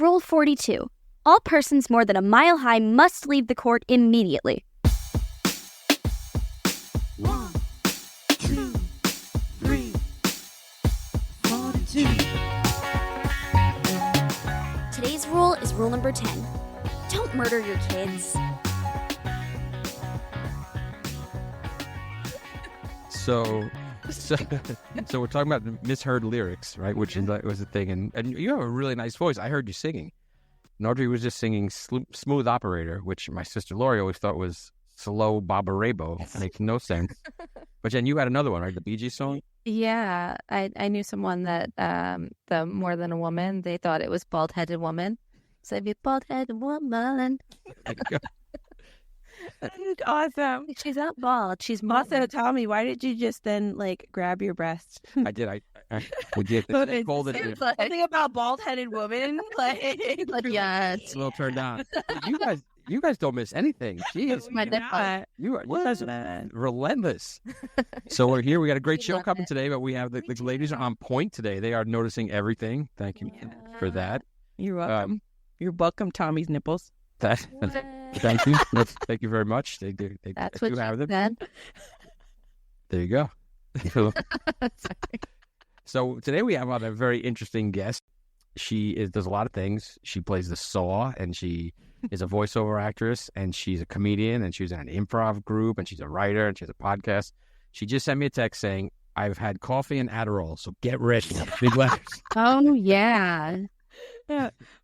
Rule 42. All persons more than a mile high must leave the court immediately. 1, 2, 3, 42. Today's rule is rule number 10. Don't murder your kids. So we're talking about misheard lyrics, right? Which was a thing, and you have a really nice voice. I heard you singing. And Audrey was just singing "Smooth Operator," which my sister Lori always thought was slow Baba Rabo. It makes no sense. But Jen, you had another one, right? The Bee Gees song. Yeah, I knew someone that the More Than a Woman, they thought it was Bald-Headed Woman. So it'd be Bald-Headed Woman. Awesome. She's not bald. She's Also, Tommy, why did you just then grab your breast? I did. We did. It's Called it. something about bald-headed woman. yeah, It's a little turned on. You guys don't miss anything. Jeez, my nipple. you guys are relentless. So we're here. We got a great show coming today, but we have the ladies are on point today. They are noticing everything. Thank you for that. You're welcome. You're welcome, Tommy's nipples. Thank you. Thank you very much. That's do what have you them. said. There you go. So today we have on a very interesting guest. She does a lot of things. She plays the saw, and she is a voiceover actress, and she's a comedian, and she's in an improv group, and she's a writer, and she has a podcast. She just sent me a text saying, "I've had coffee and Adderall, so get ready." Big letters. Oh, yeah.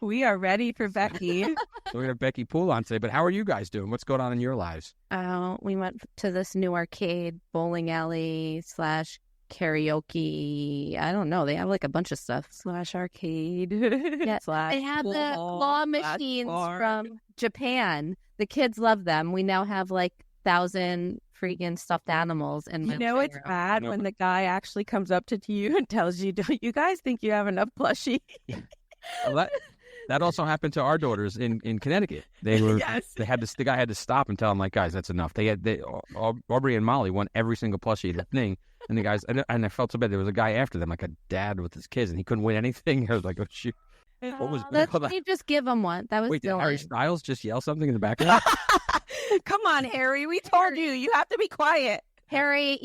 We are ready for Becky. So we're gonna have Becky Poole on today. But how are you guys doing? What's going on in your lives? We went to this new arcade, bowling alley / karaoke. I don't know. They have a bunch of stuff. / arcade. Yeah, / they have the claw machines bar. from Japan. The kids love them. We now have 1,000 freaking stuffed animals. And You know it's bad when the guy actually comes up to you and tells you, "Don't you guys think you have enough plushie?" Well, that also happened to our daughters in Connecticut. They were Yes. the guy had to stop and tell them guys, that's enough. Aubrey and Molly won every single plushie of the thing, and the guys and I felt so bad. There was a guy after them, a dad with his kids, and he couldn't win anything. I was like, oh shoot. What was You just give them one. That was Wait, did silly. Harry Styles just yell something in the background? Come on, Harry. We told you. You have to be quiet. Harry,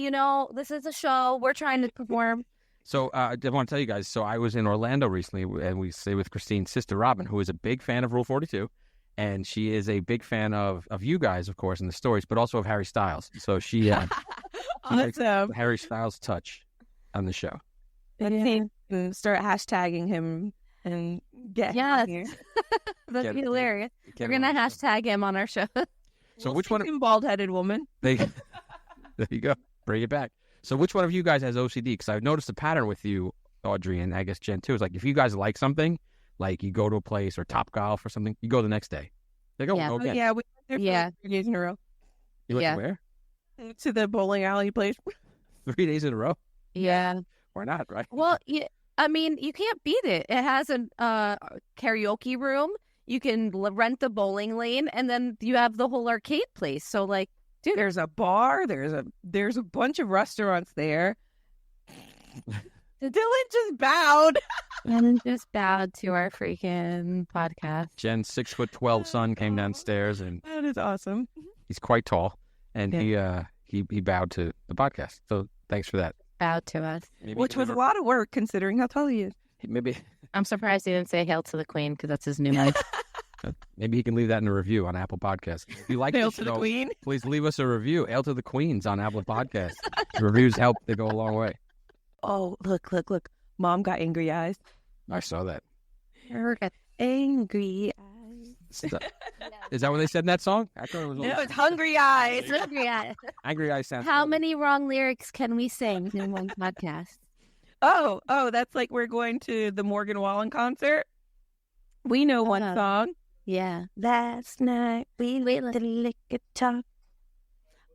this is a show. We're trying to perform. So I want to tell you guys, so I was in Orlando recently, and we stayed with Christine's sister, Robin, who is a big fan of Rule 42, and she is a big fan of you guys, of course, and the stories, but also of Harry Styles. So she takes Awesome. Harry Styles' touch on the show. Let's see. Start hashtagging him and get Yes. him here. That'd be Get- hilarious. get We're going to him on the show. hashtag him on our show. So which one? Bald-headed woman. There you go. Bring it back. So which one of you guys has OCD? Because I've noticed a pattern with you, Audrey, and I guess Jen too. Is if you guys like something, you go to a place or Topgolf or something, you go the next day. They go, Yeah. go Oh, again. yeah, we went there for Yeah. 3 days in a row. You went Yeah. to where? To the bowling alley place. 3 days in a row? Yeah. Why not, right? Well, you can't beat it. It has a karaoke room. You can rent the bowling lane, and then you have the whole arcade place. So, Dude, there's a bar. There's a bunch of restaurants there. Dylan just bowed. and just bowed to our freaking podcast. Jen's 6'12" son came downstairs, and That is awesome. he's quite tall, and he bowed to the podcast. So thanks for that. Bowed to us. Maybe Which he was can a lot of work considering how tall he is. Maybe I'm surprised he didn't say "Hail to the Queen" because that's his new name. he can leave that in a review on Apple Podcasts. If you like Hail the to the show, queen. please leave us a review. Hail to the Queens on Apple Podcasts. The reviews help; they go a long way. Oh, look. Mom got angry eyes. I saw that. Angry eyes. Is that what they said in that song? I thought it was. No, it's hungry eyes. Angry Eyes sounds. How funny. many wrong lyrics can we sing in one podcast? Oh, that's we're going to the Morgan Wallen concert. We know one song. Yeah. Last night we let the liquor talk.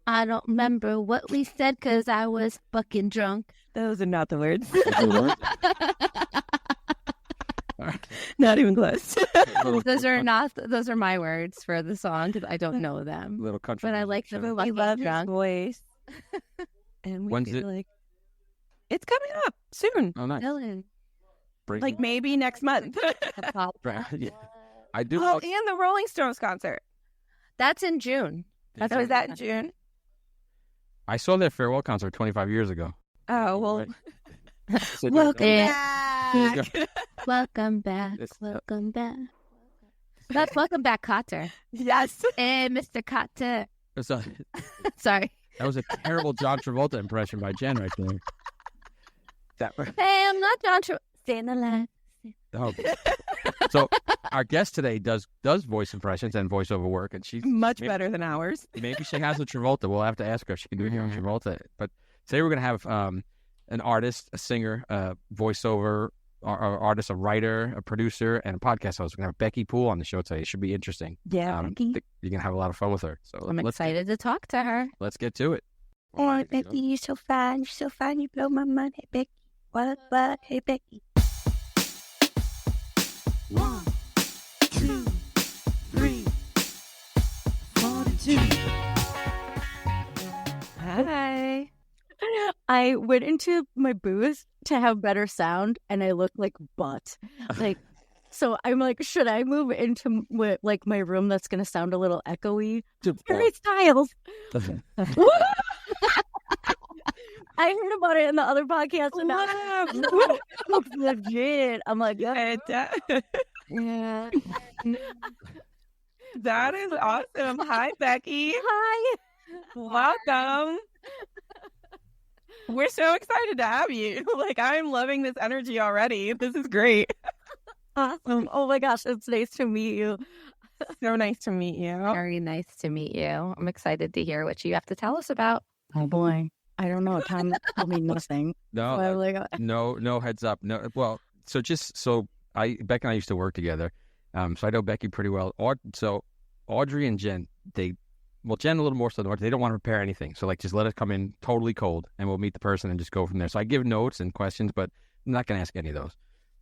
I don't remember what we said because I was fucking drunk. Those are not the words. All right. Not even close. Those are my words for the song because I don't know them. Little country. But I like music the show. We fucking love his drunk. voice. And we When's feel it? like it's coming up soon. Oh, nice. Dylan. Bring Like maybe next month. yeah. I do. Oh, and the Rolling Stones concert. That's in June. So is that in June? I saw their farewell concert 25 years ago. Oh, well. So Welcome there you back. Welcome back. This- Welcome back. That's welcome back, Cotter. Yes. Hey, Mr. Cotter. So, Sorry. that was a terrible John Travolta impression by Jen right there. That Hey, I'm not John Travolta. Stay in the line. oh. So our guest today does voice impressions and voiceover work, and she's Much better than ours. maybe she has a Travolta. We'll have to ask her if she can do it here on Travolta. But today we're gonna have an artist, a singer, a voiceover artist, a writer, a producer, and a podcast host. We're gonna have Becky Poole on the show today. It should be interesting. Yeah. You're gonna have a lot of fun with her. So I'm excited to talk to her. Let's get to it. Oh, Becky, you're so fine. You're so fine. You blow my mind. Hey, Becky. What? Hey, Becky. 1, 2, 3, 42. Hi. I went into my booth to have better sound, and I look like butt. Like, so I'm like, should I move into like my room that's gonna sound a little echoey? Harry Styles. I heard about it in the other podcast, and now it's legit. I'm like, yeah. Yeah. That is awesome. Hi, Becky. Hi. Welcome. We're so excited to have you. Like, I'm loving this energy already. This is great. Awesome. Oh my gosh, it's nice to meet you. So nice to meet you. Very nice to meet you. I'm excited to hear what you have to tell us about. Oh boy. I don't know. Tom told me nothing. No, So I'm like, no heads up. No, well, Becky and I used to work together, so I know Becky pretty well. So Audrey and Jen, Jen a little more so than Audrey. They don't want to prepare anything, so like just let us come in totally cold, and we'll meet the person and just go from there. So I give notes and questions, but I'm not going to ask any of those.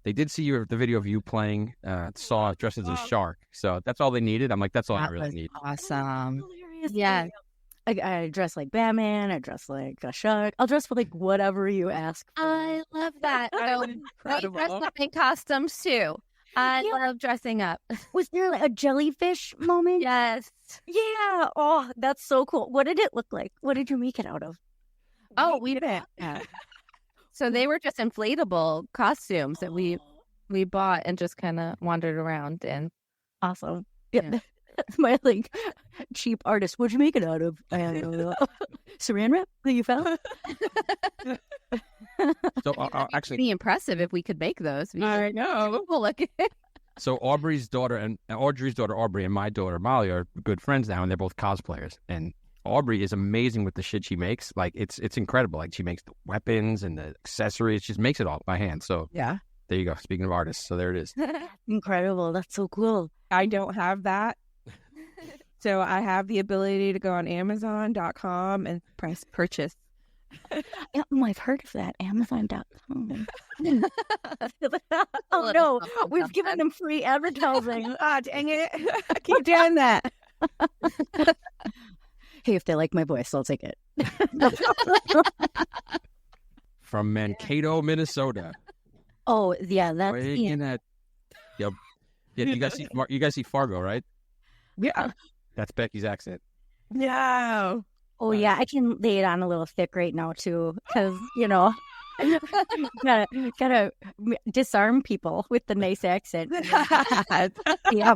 They did see the video of you playing Saw dressed as a shark, so that's all they needed. I'm like, that's all I really need. Awesome. hilarious. Yeah. I dress like Batman. I dress like a shark. I'll dress for like whatever you ask for. I love that. So, we Incredible. dress up in costumes too. I Yeah. love dressing up. Was there like a jellyfish moment? Yes. Yeah. Oh, that's so cool. What did it look like? What did you make it out of? Oh, we did. Yeah. So they were just inflatable costumes that we bought and just kind of wandered around in. Awesome. Yeah. Yeah. My like cheap artist. What'd you make it out of? Saran wrap that you found? So actually, Pretty impressive if we could make those. I know. Well, look. so Audrey's daughter Aubrey and my daughter Molly are good friends now, and they're both cosplayers. And Aubrey is amazing with the shit she makes. Like it's incredible. Like she makes the weapons and the accessories. She just makes it all by hand. So Yeah. there you go. Speaking of artists, so there it is. Incredible. That's so cool. I don't have that. So I have the ability to go on Amazon.com and press purchase. Yeah, I've heard of that. Amazon.com. Oh Little no, something, we've given something. them free advertising. Ah, dang it. I keep doing that. Hey, if they like my voice, I'll take it. From Mankato, Minnesota. Oh yeah, that's Way in that. Yep. Yeah, you guys see Fargo, right? Yeah. That's Becky's accent. No. Oh yeah, I can lay it on a little thick right now too, because gotta disarm people with the nice accent. Yeah,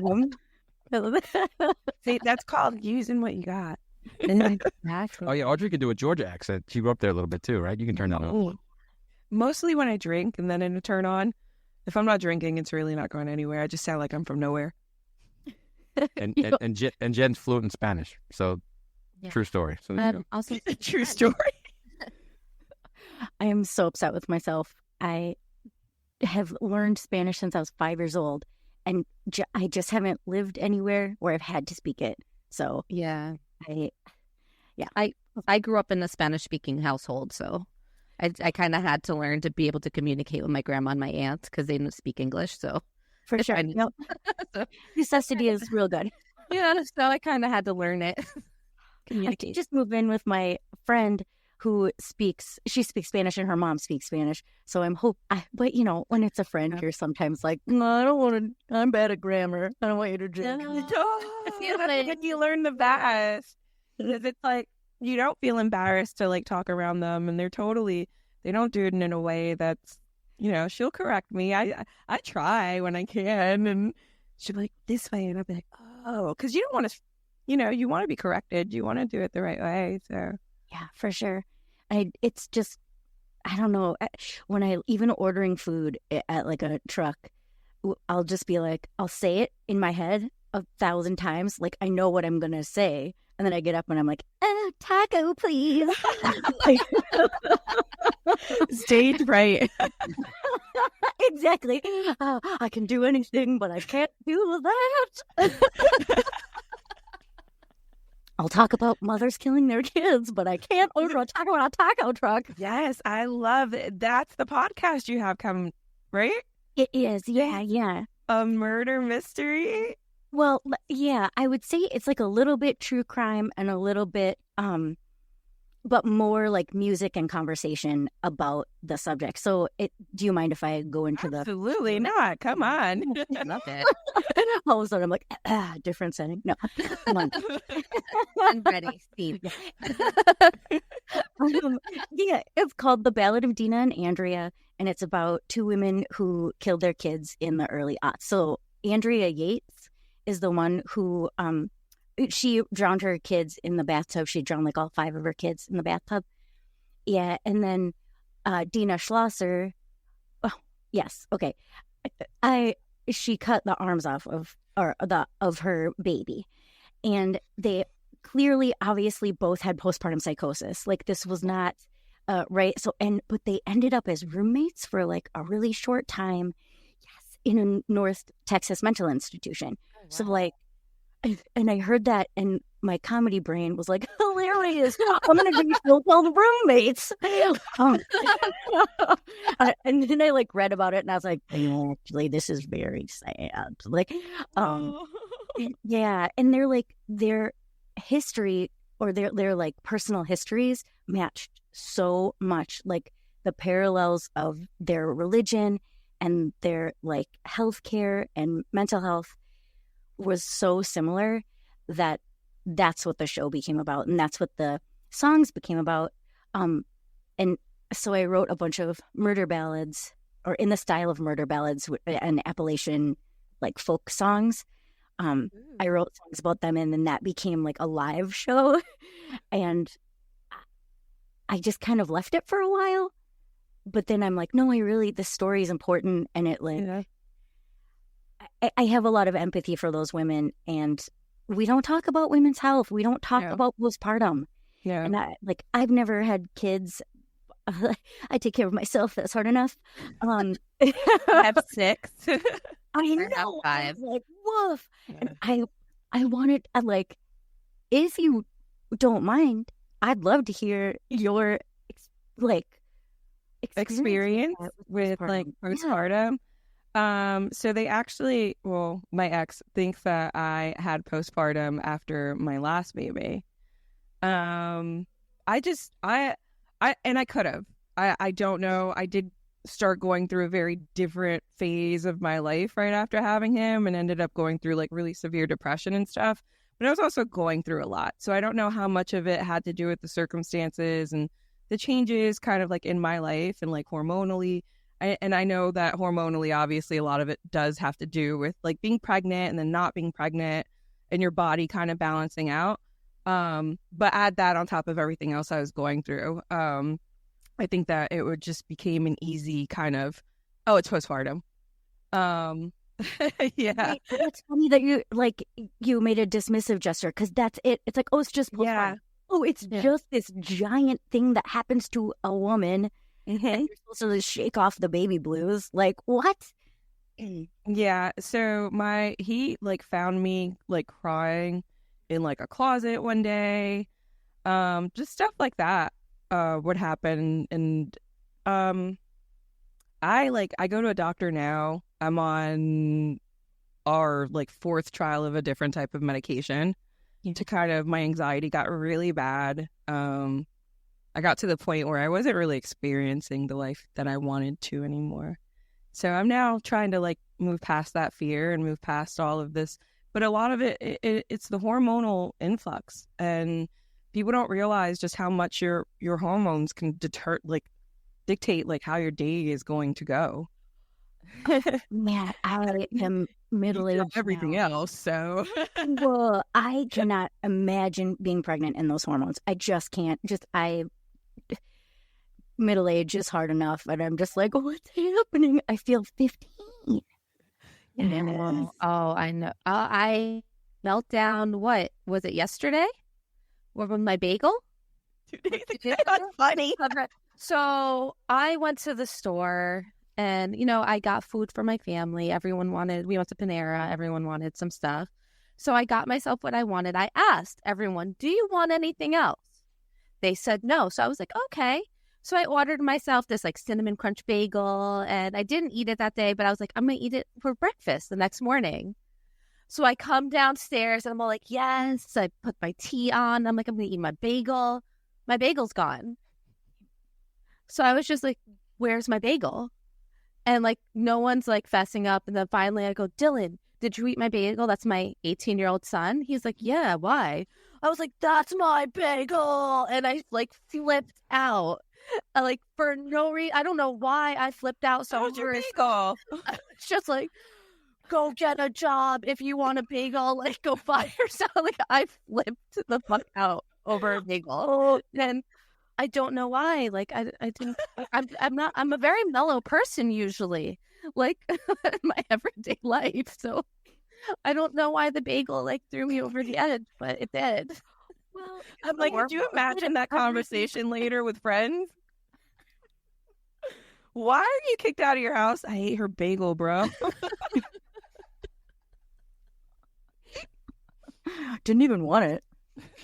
See, that's called using what you got. Exactly. Oh yeah, Audrey can do a Georgia accent. She grew up there a little bit too, right? You can turn that on. Ooh. Mostly when I drink and then in a turn on. If I'm not drinking, it's really not going anywhere. I just sound like I'm from nowhere. And Jen's fluent in Spanish, so Yeah. true story. So there you go. Also, True story. I am so upset with myself. I have learned Spanish since I was 5 years old, and I just haven't lived anywhere where I've had to speak it. So yeah. I I grew up in a Spanish-speaking household, so I kind of had to learn to be able to communicate with my grandma and my aunt because they didn't speak English. So for If sure, I need- no, So- necessity is real good. yeah, so I kind of had to learn it. I just moved in with my friend she speaks Spanish and her mom speaks Spanish. So but when it's a friend, you're sometimes like, no, I don't want to, I'm bad at grammar. I don't want you to drink. When you learn the best, because it's like you don't feel embarrassed to like talk around them, and they don't do it in a way that's, she'll correct me. I try when I can, and she'll be like, this way, and I'll be like, oh, because you don't want to, you want to be corrected, you want to do it the right way. So yeah, for sure. It's just, I don't know, when even ordering food at like a truck, I'll just be like, I'll say it in my head 1,000 times, like I know what I'm gonna say, and then I get up and I'm like, taco, please. Stage right. Exactly. I can do anything, but I can't do that. I'll talk about mothers killing their kids, but I can't order a taco on a taco truck. Yes, I love it. That's the podcast you have coming, right? It is, yeah. A murder mystery? Well, yeah, I would say it's like a little bit true crime and a little bit, but more like music and conversation about the subject. So do you mind if I go into Absolutely not. Come on. Love it. All of a sudden I'm like, different setting. No, come on. I'm ready, Steve. Yeah, it's called The Ballad of Dina and Andrea, and it's about two women who killed their kids in the early aughts. So Andrea Yates is the one who she drowned her kids in the bathtub. She drowned like all 5 of her kids in the bathtub. Yeah, and then Dina Schlosser. Oh, yes, okay. She cut the arms off of her baby, and they clearly, obviously, both had postpartum psychosis. Like this was not right. So but they ended up as roommates for like a really short time. Yes, in a North Texas mental institution. Oh, wow. So like. And I heard that, and my comedy brain was like, hilarious. I'm going to go tell the roommates. And then I like read about it, and I was like, actually, this is very sad. Like, yeah. And they're like, their history or their like personal histories matched so much. Like the parallels of their religion and their like healthcare and mental health was so similar that's what the show became about, and that's what the songs became about. And so I wrote a bunch of murder ballads, or in the style of murder ballads and Appalachian like folk songs. I wrote songs about them, and then that became like a live show. And I just kind of left it for a while, but then I'm like, no, the story is important, and it like. Yeah. I have a lot of empathy for those women, and we don't talk about women's health. We don't talk about postpartum. Yeah. And I've never had kids. I take care of myself. That's hard enough. I have 6. I know. 5. Like, woof. Yeah. And I wanted, if you don't mind, I'd love to hear your experience with postpartum. So they actually, my ex thinks that I had postpartum after my last baby. I could have. I don't know. I did start going through a very different phase of my life right after having him, and ended up going through like really severe depression and stuff. But I was also going through a lot. So I don't know how much of it had to do with the circumstances and the changes kind of like in my life and like hormonally. And I know that hormonally, obviously, a lot of it does have to do with like being pregnant and then not being pregnant and your body kind of balancing out. But add that on top of everything else I was going through. I think that it would just became an easy kind of, it's postpartum. Yeah. It's funny that you made a dismissive gesture, because that's it. It's like, it's just postpartum. Yeah. It's just this giant thing that happens to a woman. Mm-hmm. And you're supposed to just shake off the baby blues. Like, what? Yeah. So he like found me like crying in like a closet one day. Just stuff like that would happen. And I go to a doctor now. I'm on our like 4th trial of a different type of medication to kind of, my anxiety got really bad. I got to the point where I wasn't really experiencing the life that I wanted to anymore. So I'm now trying to like move past that fear and move past all of this. But a lot of it's the hormonal influx, and people don't realize just how much your hormones can dictate like how your day is going to go. Man, I am middle-aged Everything now. else, so Well, I cannot imagine being pregnant in those hormones. I just can't. Middle age is hard enough, and I'm just like, what's happening? I feel 15. Oh, I know. I melt down. What was it yesterday? What with my bagel? 2 days ago. That's funny. So I went to the store, and I got food for my family. We went to Panera. Everyone wanted some stuff. So I got myself what I wanted. I asked everyone, do you want anything else? They said no. So I was like, okay. So I ordered myself this like cinnamon crunch bagel, and I didn't eat it that day, but I was like, I'm going to eat it for breakfast the next morning. So I come downstairs and I'm all like, yes. I put my tea on. I'm like, I'm going to eat my bagel. My bagel's gone. So I was just like, where's my bagel? And like, no one's like fessing up. And then finally I go, Dylan, did you eat my bagel? That's my 18-year-old son. He's like, yeah, why? I was like, that's my bagel. And I like flipped out. Like for no reason. I don't know why I flipped out so How's your hard. bagel? It's just like, go get a job if you want a bagel. Like, go buy yourself. Like, I flipped the fuck out over a bagel, and I don't know why. Like, I didn't. I'm a very mellow person usually, like in my everyday life. So I don't know why the bagel like threw me over the edge, but it did. Well, I'm like, could you imagine that conversation later with friends? Why are you kicked out of your house? I ate her bagel, bro. didn't even want it.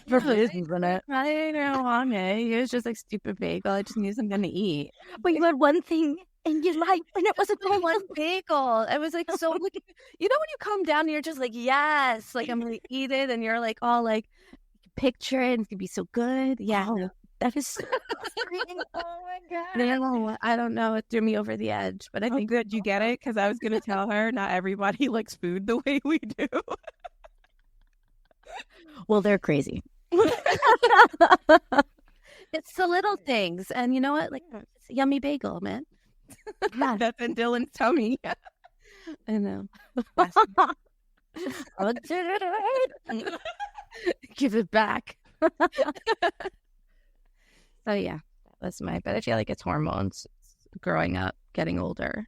For reasons in it. I didn't want it. It was just like stupid bagel. I just knew something to eat. But you had one thing in your life, and it was a The one bagel. It was like so. Like, when you come down and you're just like, yes, like I'm gonna eat it, and you're like all like, picture it. It's gonna be so good. Yeah, Oh, that is so frustrating. Oh my god. I don't know. It threw me over the edge, but I I think think good you get it, because I was going to tell her not everybody likes food the way we do. Well, they're crazy. it's the little things, and you know what? Like, it's a yummy bagel, man. That's in Dylan's tummy. I know. Give it back. So yeah, that was but I feel like it's hormones. It's growing up, getting older.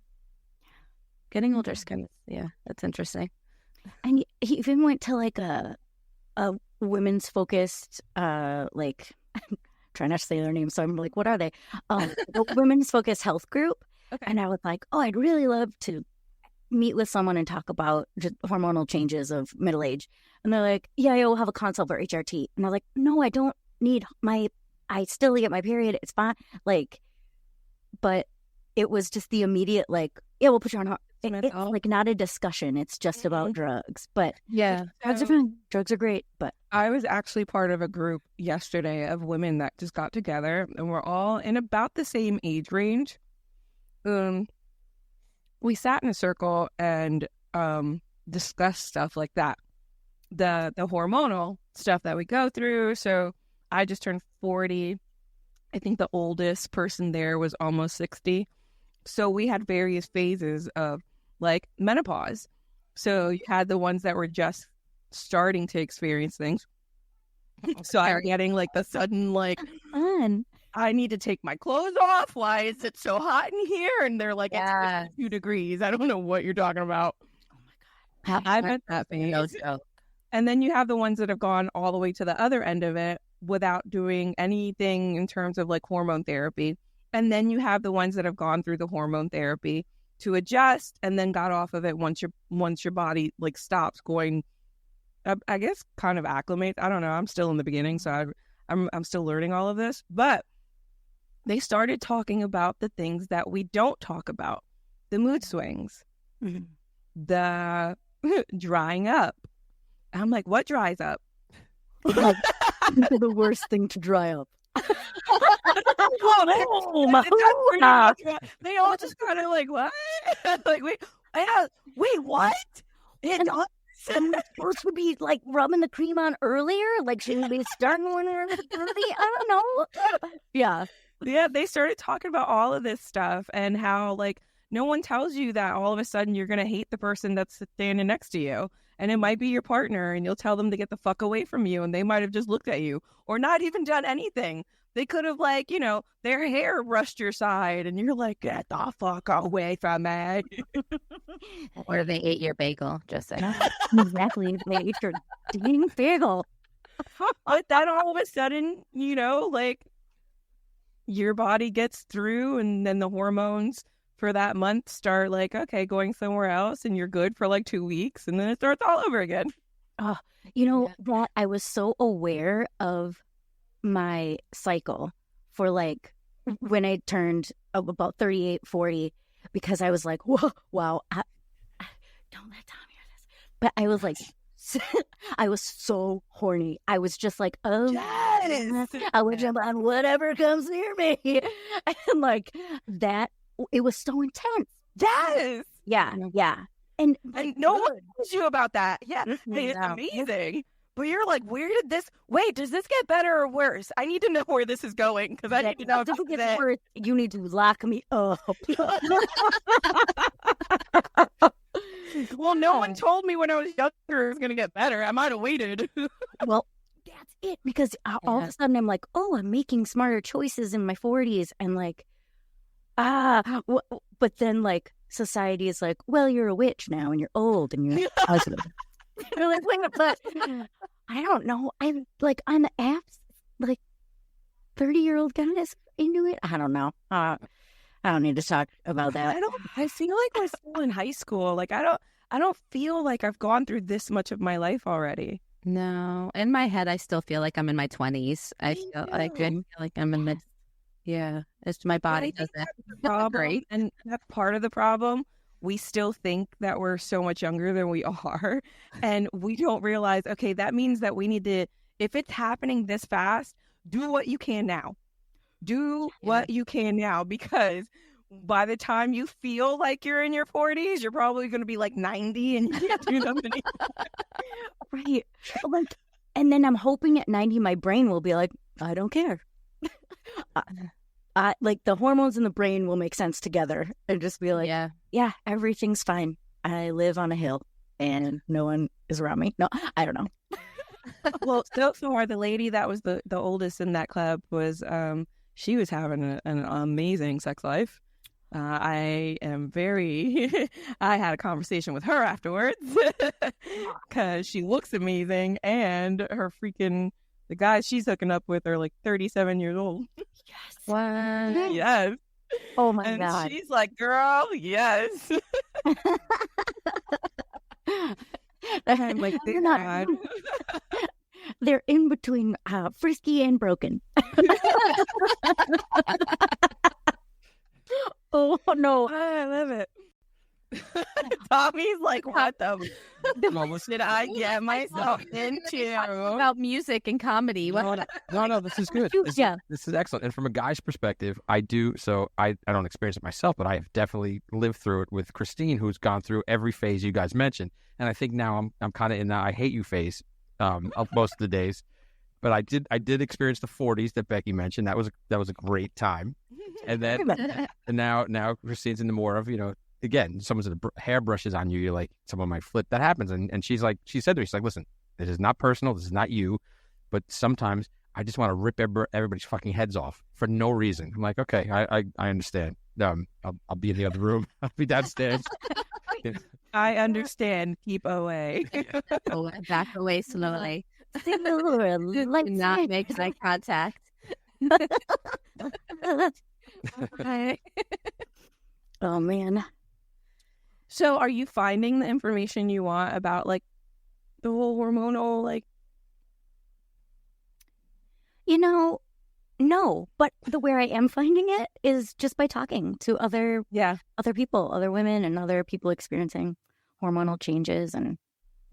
Getting older is kind of, that's interesting. And he even went to like a women's focused like try not to say their name, so I'm like, what are they? The women's focused health group. Okay. And I was like, oh, I'd really love to meet with someone and talk about just hormonal changes of middle age. And they're like, yeah, we'll have a consult for HRT. And I'm like, no, I don't need I still get my period. It's fine. Like, but it was just the immediate like, yeah, we'll put you on. It's like not a discussion. It's just about drugs. But Yeah. drugs are fine. Drugs are great. But I was actually part of a group yesterday of women that just got together, and we're all in about the same age range. We sat in a circle and discussed stuff like that, the hormonal stuff that we go through. So I just turned 40. I think the oldest person there was almost 60. So we had various phases of like menopause. So you had the ones that were just starting to experience things. So I'm getting like the sudden like, fun. I need to take my clothes off. Why is it so hot in here? And they're like, Yeah. it's 2 degrees. I don't know what you're talking about. I've had that phase. And then you have the ones that have gone all the way to the other end of it without doing anything in terms of like hormone therapy. And then you have the ones that have gone through the hormone therapy to adjust and then got off of it once your body like stops going, I guess kind of acclimate. I don't know. I'm still in the beginning, so I'm still learning all of this. But they started talking about the things that we don't talk about. The mood swings, the drying up. I'm like, what dries up? Like, the worst thing to dry up. They all just kind of like, what? Like, wait, what? And we're supposed to be like rubbing the cream on earlier. Like, shouldn't we be starting when we're early? I don't know. Yeah. Yeah, they started talking about all of this stuff and how, like, no one tells you that all of a sudden you're going to hate the person that's standing next to you. And it might be your partner, and you'll tell them to get the fuck away from you, and they might have just looked at you or not even done anything. They could have, like, you know, their hair brushed your side, and you're like, get the fuck away from me. Or they ate your bagel, just saying. Exactly. They ate your dang bagel. But then all of a sudden, you know, like, your body gets through, and then the hormones for that month start, like, okay, going somewhere else, and you're good for like 2 weeks, and then it starts all over again. Oh, you know, that I was so aware of my cycle for like when I turned about 38, 40, because I was like, whoa, wow, don't let Tom hear this. But I was like, I was so horny. I was just like, oh, Yes! I would jump on whatever comes near me. And like that, it was so intense. Yes! Yeah, yeah. And no one tells you about that. Yeah, Mhm. hey, it's No. amazing. But you're like, does this get better or worse? I need to know where this is going, because I need to know if if this it is gets it. worse, you need to lock me up. Well, no one told me when I was younger it was going to get better. I might have waited. Well, that's it. Because all of a sudden I'm like, oh, I'm making smarter choices in my 40s. And like, but then like society is like, well, you're a witch now and you're old and you're positive. You're like, wait, but I don't know. I'm like on the apps, like 30-year-old guys into it. I don't know. I don't need to talk about that. I feel like we're still in high school. Like, I don't feel like I've gone through this much of my life already. No, in my head, I still feel like I'm in my 20s. I feel like I'm in the, it's my body But I think doesn't. that's the problem, Great. and that's part of the problem. We still think that we're so much younger than we are, and we don't realize, okay, that means that we need to, if it's happening this fast, do what you can now. Do what you can now, because by the time you feel like you're in your 40s, you're probably going to be like 90 and you can't do nothing. Right. Like, and then I'm hoping at 90 my brain will be like, I don't care. Like the hormones in the brain will make sense together and just be like, yeah, everything's fine. I live on a hill and no one is around me. No, I don't know. Well, so far, the lady that was the oldest in that club was, she was having an amazing sex life. I am very, I had a conversation with her afterwards because she looks amazing, and her the guys she's hooking up with are like 37 years old. Yes. What? Yes. Oh my And God. she's like, girl, yes. I'm like, They're not. God. They're in between frisky and broken. Oh no. I love it. Tommy's like, what the did I get myself into? About music and comedy. What? No, this is good. This is excellent. And from a guy's perspective, I don't experience it myself, but I have definitely lived through it with Christine, who's gone through every phase you guys mentioned. And I think now I'm kind of in that I hate you phase of most of the days. But I did experience the 40s that Becky mentioned. That was a great time. And then and now Christine's into more of, again, someone's hair brushes on you, you're like, someone might flip. That happens. And she said to me, she's like, listen, this is not personal. This is not you. But sometimes I just want to rip everybody's fucking heads off for no reason. I'm like, okay, I understand. I'll be in the other room. I'll be downstairs. I understand. Keep away. Back away slowly. Do not make eye contact. Oh man. So are you finding the information you want about like the whole hormonal like? No, but where I am finding it is just by talking to other people, other women and other people experiencing hormonal changes. And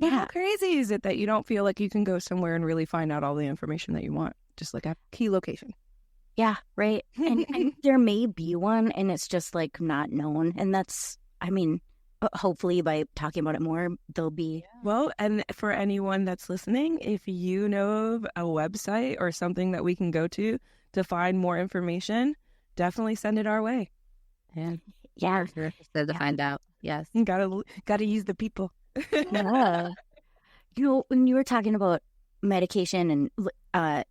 How crazy is it that you don't feel like you can go somewhere and really find out all the information that you want, just like a key location? Yeah, right. And there may be one, and it's just like not known. And that's, I mean, hopefully by talking about it more, there'll be. Well, and for anyone that's listening, if you know of a website or something that we can go to find more information, definitely send it our way. Yeah. Yeah. We're interested to find out. Yes. You gotta use the people. Yeah. When you were talking about medication, and I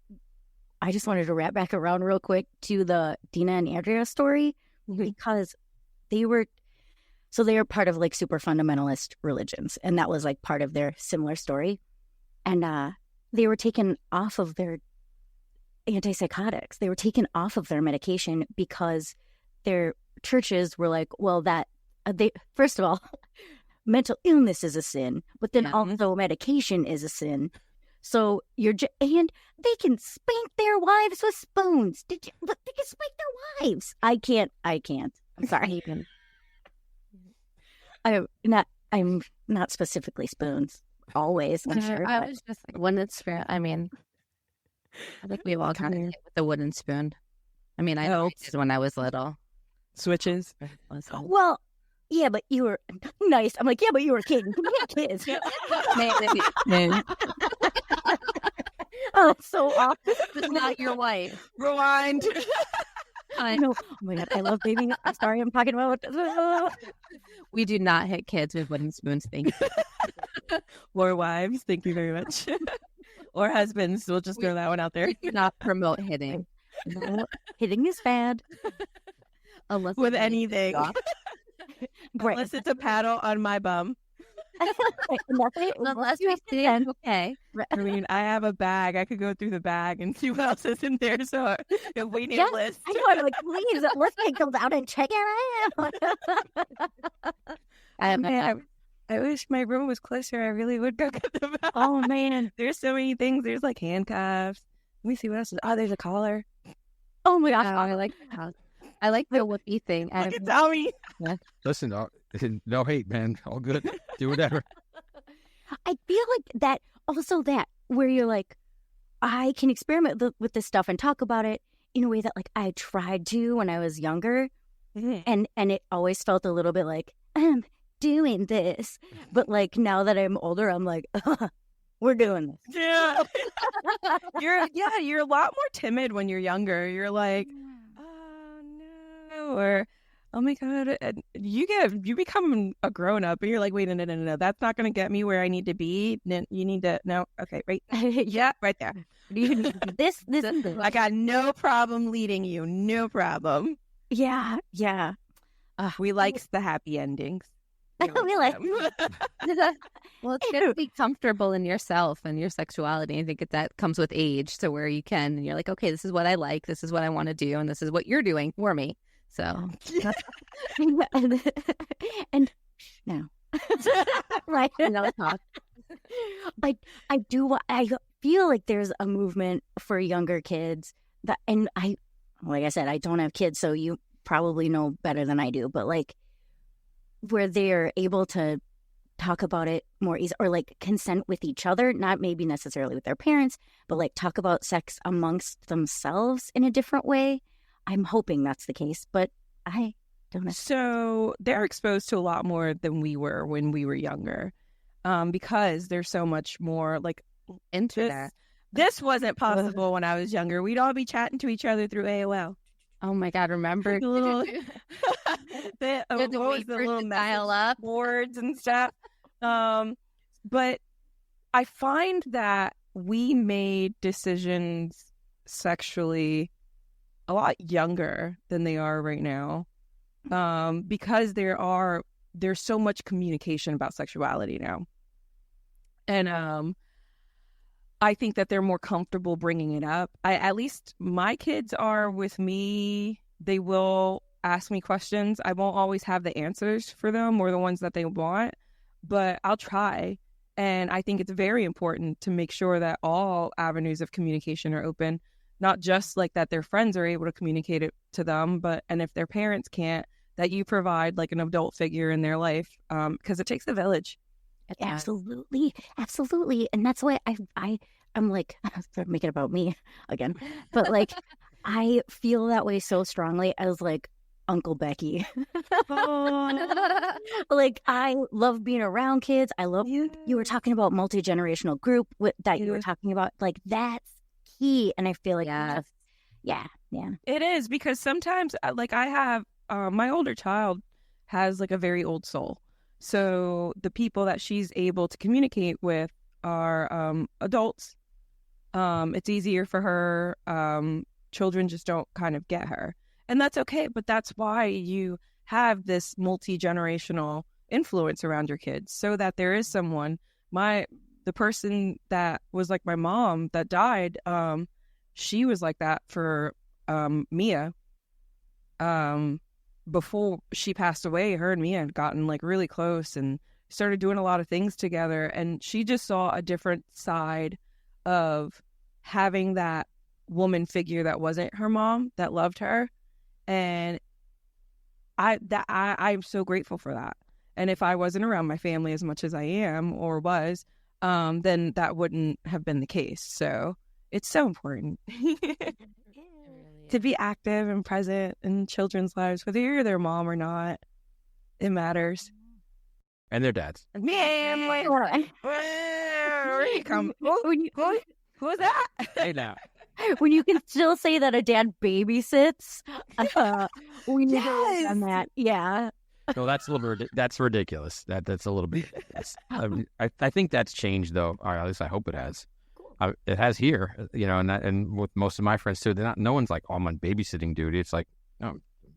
just wanted to wrap back around real quick to the Dina and Andrea story, because they were part of like super fundamentalist religions, and that was like part of their similar story. And they were taken off of their antipsychotics. They were taken off of their medication because their churches were like, well, that they, first of all, mental illness is a sin, but then also medication is a sin. So and they can spank their wives with spoons. They can spank their wives. I can't. I'm sorry. I'm not specifically spoons. Always, I'm sure. I was just like wooden spoon. I mean, I think we've all kind of hit with the wooden spoon. I mean, I know when I was little. Switches. Well, yeah, but you were nice. I'm like, yeah, but you were a kid. We had kids. Oh, it's so awful. It's not your wife. Rewind. I know. Oh my God, I love baby. I'm sorry, I'm talking about. We do not hit kids with wooden spoons. Thank you. Or wives. Thank you very much. Or husbands. We'll just throw that one out there. We do not promote hitting. No, hitting is bad. Unless With anything. Right. Unless it's a paddle on my bum. Unless we see it, okay. I mean, I have a bag. I could go through the bag and see what else is in there. So if we need a list. I know. I'm like, please, let's come out and check it out. I wish my room was closer. I really would go get the bag. Oh man, there's so many things. There's like handcuffs. Let me see what else is. Oh, there's a collar. Oh my gosh, I like the whoopee thing. Look at Tommy. Listen, no hate, man. All good. Do whatever. I feel like that also that where you're like, I can experiment with this stuff and talk about it in a way that like I tried to when I was younger, and it always felt a little bit like I'm doing this, but like now that I'm older, I'm like, we're doing this. Yeah, you're a lot more timid when you're younger. You're like, oh no, or oh my God, you become a grown up, and you're like, wait, no, that's not going to get me where I need to be. You need to okay, right, yeah, right there. This I got no problem leading you, no problem. Yeah. We likes the happy endings. We like. Well, it's good to be comfortable in yourself and your sexuality. I think that comes with age, so where you can, and you're like, okay, this is what I like, this is what I want to do, and this is what you're doing for me. So, and now, right? Now talk. I feel like there's a movement for younger kids that, and like I said, I don't have kids, so you probably know better than I do, but like where they're able to talk about it more easy, or like consent with each other, not maybe necessarily with their parents, but like talk about sex amongst themselves in a different way. I'm hoping that's the case, but I don't know. So they're exposed to a lot more than we were when we were younger, because there's so much more like into that. This wasn't possible when I was younger. We'd all be chatting to each other through AOL. Oh my God! Remember the little the little dial up boards and stuff. But I find that we made decisions sexually a lot younger than they are right now, because there's so much communication about sexuality now, and I think that they're more comfortable bringing it up. At least my kids are with me. They will ask me questions. I won't always have the answers for them or the ones that they want, but I'll try. And I think it's very important to make sure that all avenues of communication are open, not just like that their friends are able to communicate it to them, and if their parents can't, that you provide like an adult figure in their life, because it takes a village. Absolutely. And that's why I'm like, start making it about me again, but like I feel that way so strongly as like Uncle Becky. Like I love being around kids. I love you were talking about multi-generational group that you were talking about. Like that's key. And I feel like Yes. yeah. It is, because sometimes, like, I have my older child has like a very old soul. So the people that she's able to communicate with are adults. It's easier for her. Children just don't kind of get her. And that's okay. But that's why you have this multi-generational influence around your kids, so that there is someone. The person that was like my mom that died, she was like that for Mia. Before she passed away, her and Mia had gotten like really close and started doing a lot of things together. And she just saw a different side of having that woman figure that wasn't her mom, that loved her. And I'm so grateful for that. And if I wasn't around my family as much as I am or was, then that wouldn't have been the case. So it's so important to be active and present in children's lives, whether you're their mom or not. It matters. And their dads. Man, who's that? Hey now. When you can still say that a dad babysits, we need to work on that. Yeah. No, that's a little bit. That's ridiculous. That's a little bit. I think that's changed though. Or at least I hope it has. It has here, and with most of my friends too. They're not. No one's like, "Oh, I'm on babysitting duty." It's like, "Oh,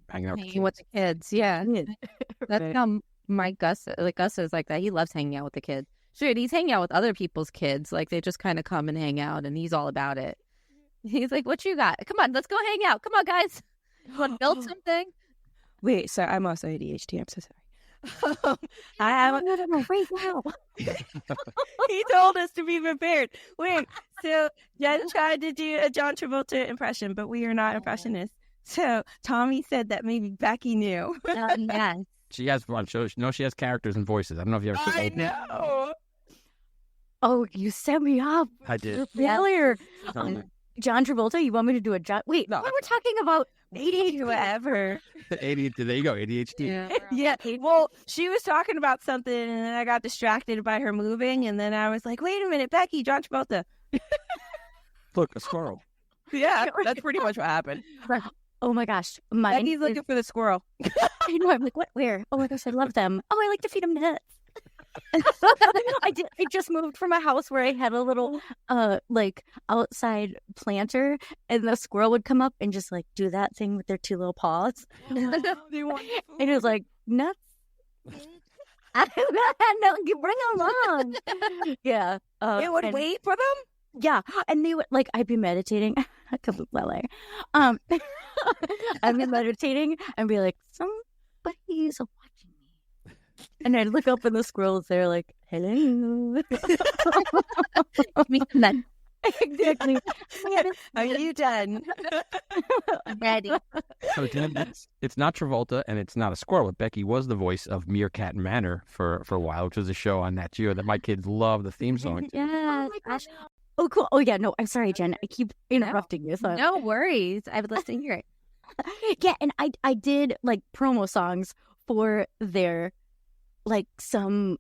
hanging out Hanging with the kids. Yeah. That's how my Gus is like that. He loves hanging out with the kids. Sure, he's hanging out with other people's kids. Like they just kind of come and hang out, and he's all about it. He's like, "What you got? Come on, let's go hang out. Come on, guys. You want to build something?" Wait, so I'm also ADHD. I'm so sorry. I have right now. He told us to be prepared. Wait, so Jen tried to do a John Travolta impression, but we are not impressionists. So Tommy said that maybe Becky knew. Yeah. She has fun shows. No, she has characters and voices. I don't know if you ever saw I know. Oh, you set me up. I did. Earlier. Totally. John Travolta, you want me to do a John? Wait, No. what we're talking about? ADHD, whatever. ADHD. There you go. ADHD. Yeah. Well, she was talking about something, and then I got distracted by her moving, and then I was like, "Wait a minute, Becky, John Travolta." Look, a squirrel. Yeah, that's pretty much what happened. Oh my gosh. Mine Becky's looking for the squirrel. I know. I'm like, what? Where? Oh my gosh, I love them. Oh, I like to feed them nuts. I just moved from a house where I had a little like outside planter, and the squirrel would come up and just like do that thing with their two little paws. And it was like nuts. No, you bring them along. Yeah. It would wait for them. Yeah, and they would like I'd be meditating. I'd be meditating and be like, somebody's watching me, and I'd look up and the squirrels there like, hello. Exactly. Are you done? I'm ready. So it's not Travolta and it's not a squirrel. But Becky was the voice of Meerkat Manor for a while, which was a show on Nat Geo that my kids love the theme song to. Yeah. Oh my gosh. Oh, cool. Oh, yeah. No, I'm sorry, Jen. I keep interrupting you. So. No worries. I would love to hear it. Yeah, and I did like promo songs for their like some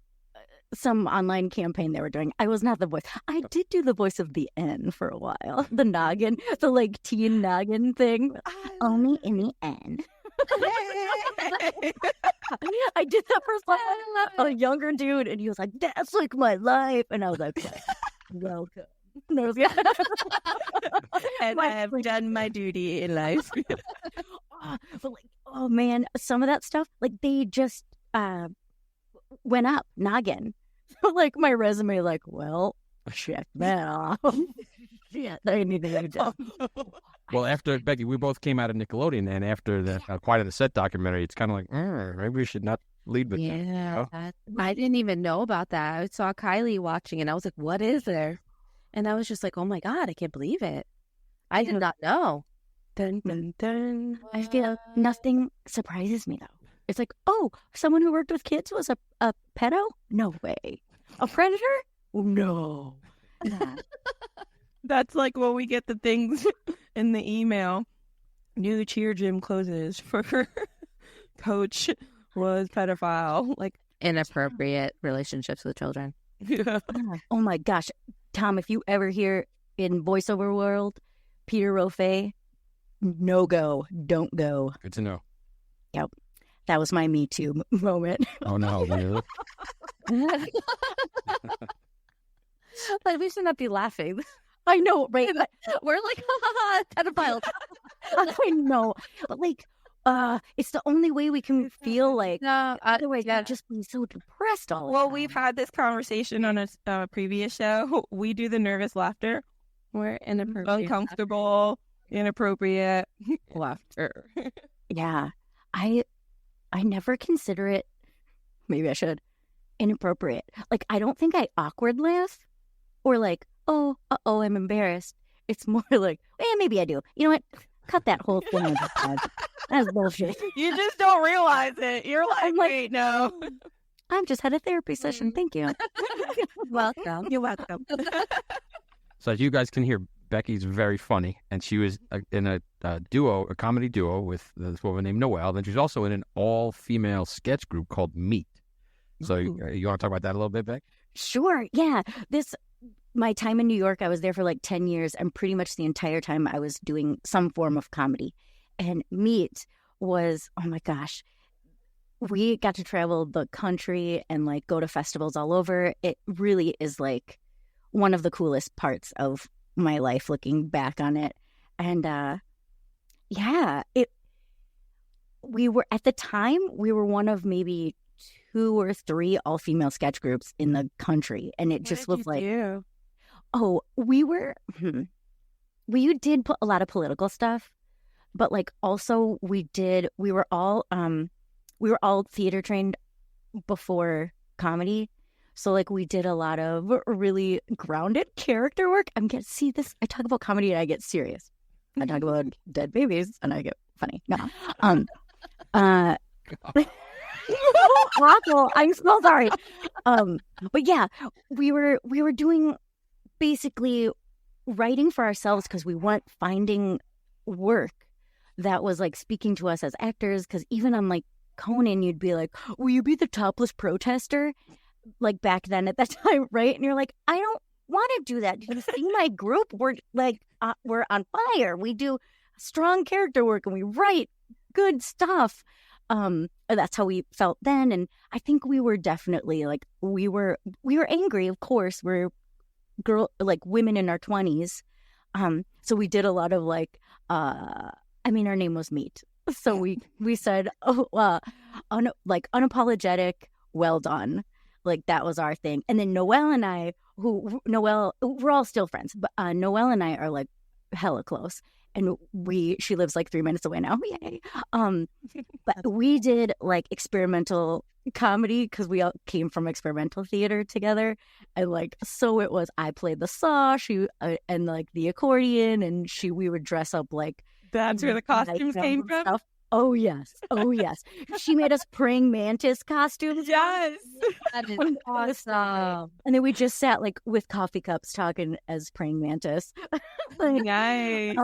online campaign they were doing. I was not the voice. I did do the voice of the N for a while. The noggin, the like teen noggin thing. Only in the N. I did that for a younger dude, and he was like, "That's like my life," and I was like, "Welcome." And And I have done my duty in life. But like, oh man, some of that stuff, like they just went up noggin. So like my resume, like, well, check that off. Yeah, I need to do that. Well, after Becky, we both came out of Nickelodeon, and after the Quiet on the Set documentary, it's kind of like, maybe we should not lead with that. Yeah, I didn't even know about that. I saw Kylie watching, and I was like, "What is there?" And I was just like, "Oh my god, I can't believe it! I did not know." Dun, dun, dun. I feel nothing surprises me though. It's like, oh, someone who worked with kids was a pedo? No way. A predator? No. That's like when we get the things in the email new cheer gym closes for coach was pedophile. Like, Inappropriate relationships with children. yeah. Oh my gosh, Tom, if you ever hear in voiceover world, Peter Rofe, no go, don't go. Good to know. That was my Me Too moment. Oh no, really? Like, we should not be laughing. I know, right? We're like, ha ha ha, pedophile. I know, but like, it's the only way we can feel like. No, Otherwise, yeah. we'd just be so depressed all the Well, time. we've had this conversation on a previous show. We do the nervous laughter, We're inappropriate. uncomfortable, inappropriate laughter. Yeah, I never consider it. Maybe I should. Inappropriate. Like, I don't think I awkward laugh, or like, oh, I'm embarrassed. It's more like, maybe I do. You know what? Cut that whole thing out of my head. That's bullshit. You just don't realize it. You're like, I'm like, wait, no. I've just had a therapy session. Thank you. Welcome. You're welcome. So as you guys can hear, Becky's very funny, and she was in a comedy duo with this woman named Noelle. Then she's also in an all-female sketch group called Meet. So you want to talk about that a little bit, Beck? Sure. Yeah. My time in New York, I was there for like 10 years, and pretty much the entire time I was doing some form of comedy. And Meet was, oh my gosh, we got to travel the country and like go to festivals all over. It really is like one of the coolest parts of my life looking back on it. And we were at the time, we were one of maybe 2 or 3 all-female sketch groups in the country. And it just was like, oh, we did put a lot of political stuff, but like also we were all theater trained before comedy. So like we did a lot of really grounded character work. I talk about comedy and I get serious. I talk about dead babies and I get funny. No. Awful. I'm so sorry. But yeah, we were doing basically writing for ourselves because we weren't finding work that was like speaking to us as actors. Because even on like Conan, you'd be like, will you be the topless protester? Like back then at that time, right? And you're like, I don't want to do that. Did you see my group? We're like, we're on fire. We do strong character work and we write good stuff. That's how we felt then. And I think we were definitely like, we were angry. Of course, we're women in our 20s. So we did a lot of like, our name was Meet. So we said, unapologetic, well done. Like that was our thing. And then Noelle and I, we're all still friends, but Noelle and I are like hella close. And she lives like 3 minutes away now. Yay. But we did like experimental comedy because we all came from experimental theater together. And like, so it was, I played the saw, and like the accordion, and we would dress up like. That's where the costumes came from? Stuff. Oh, yes. Oh, yes. She made us praying mantis costumes. Yes. That is awesome. And then we just sat like with coffee cups talking as praying mantis. Nice.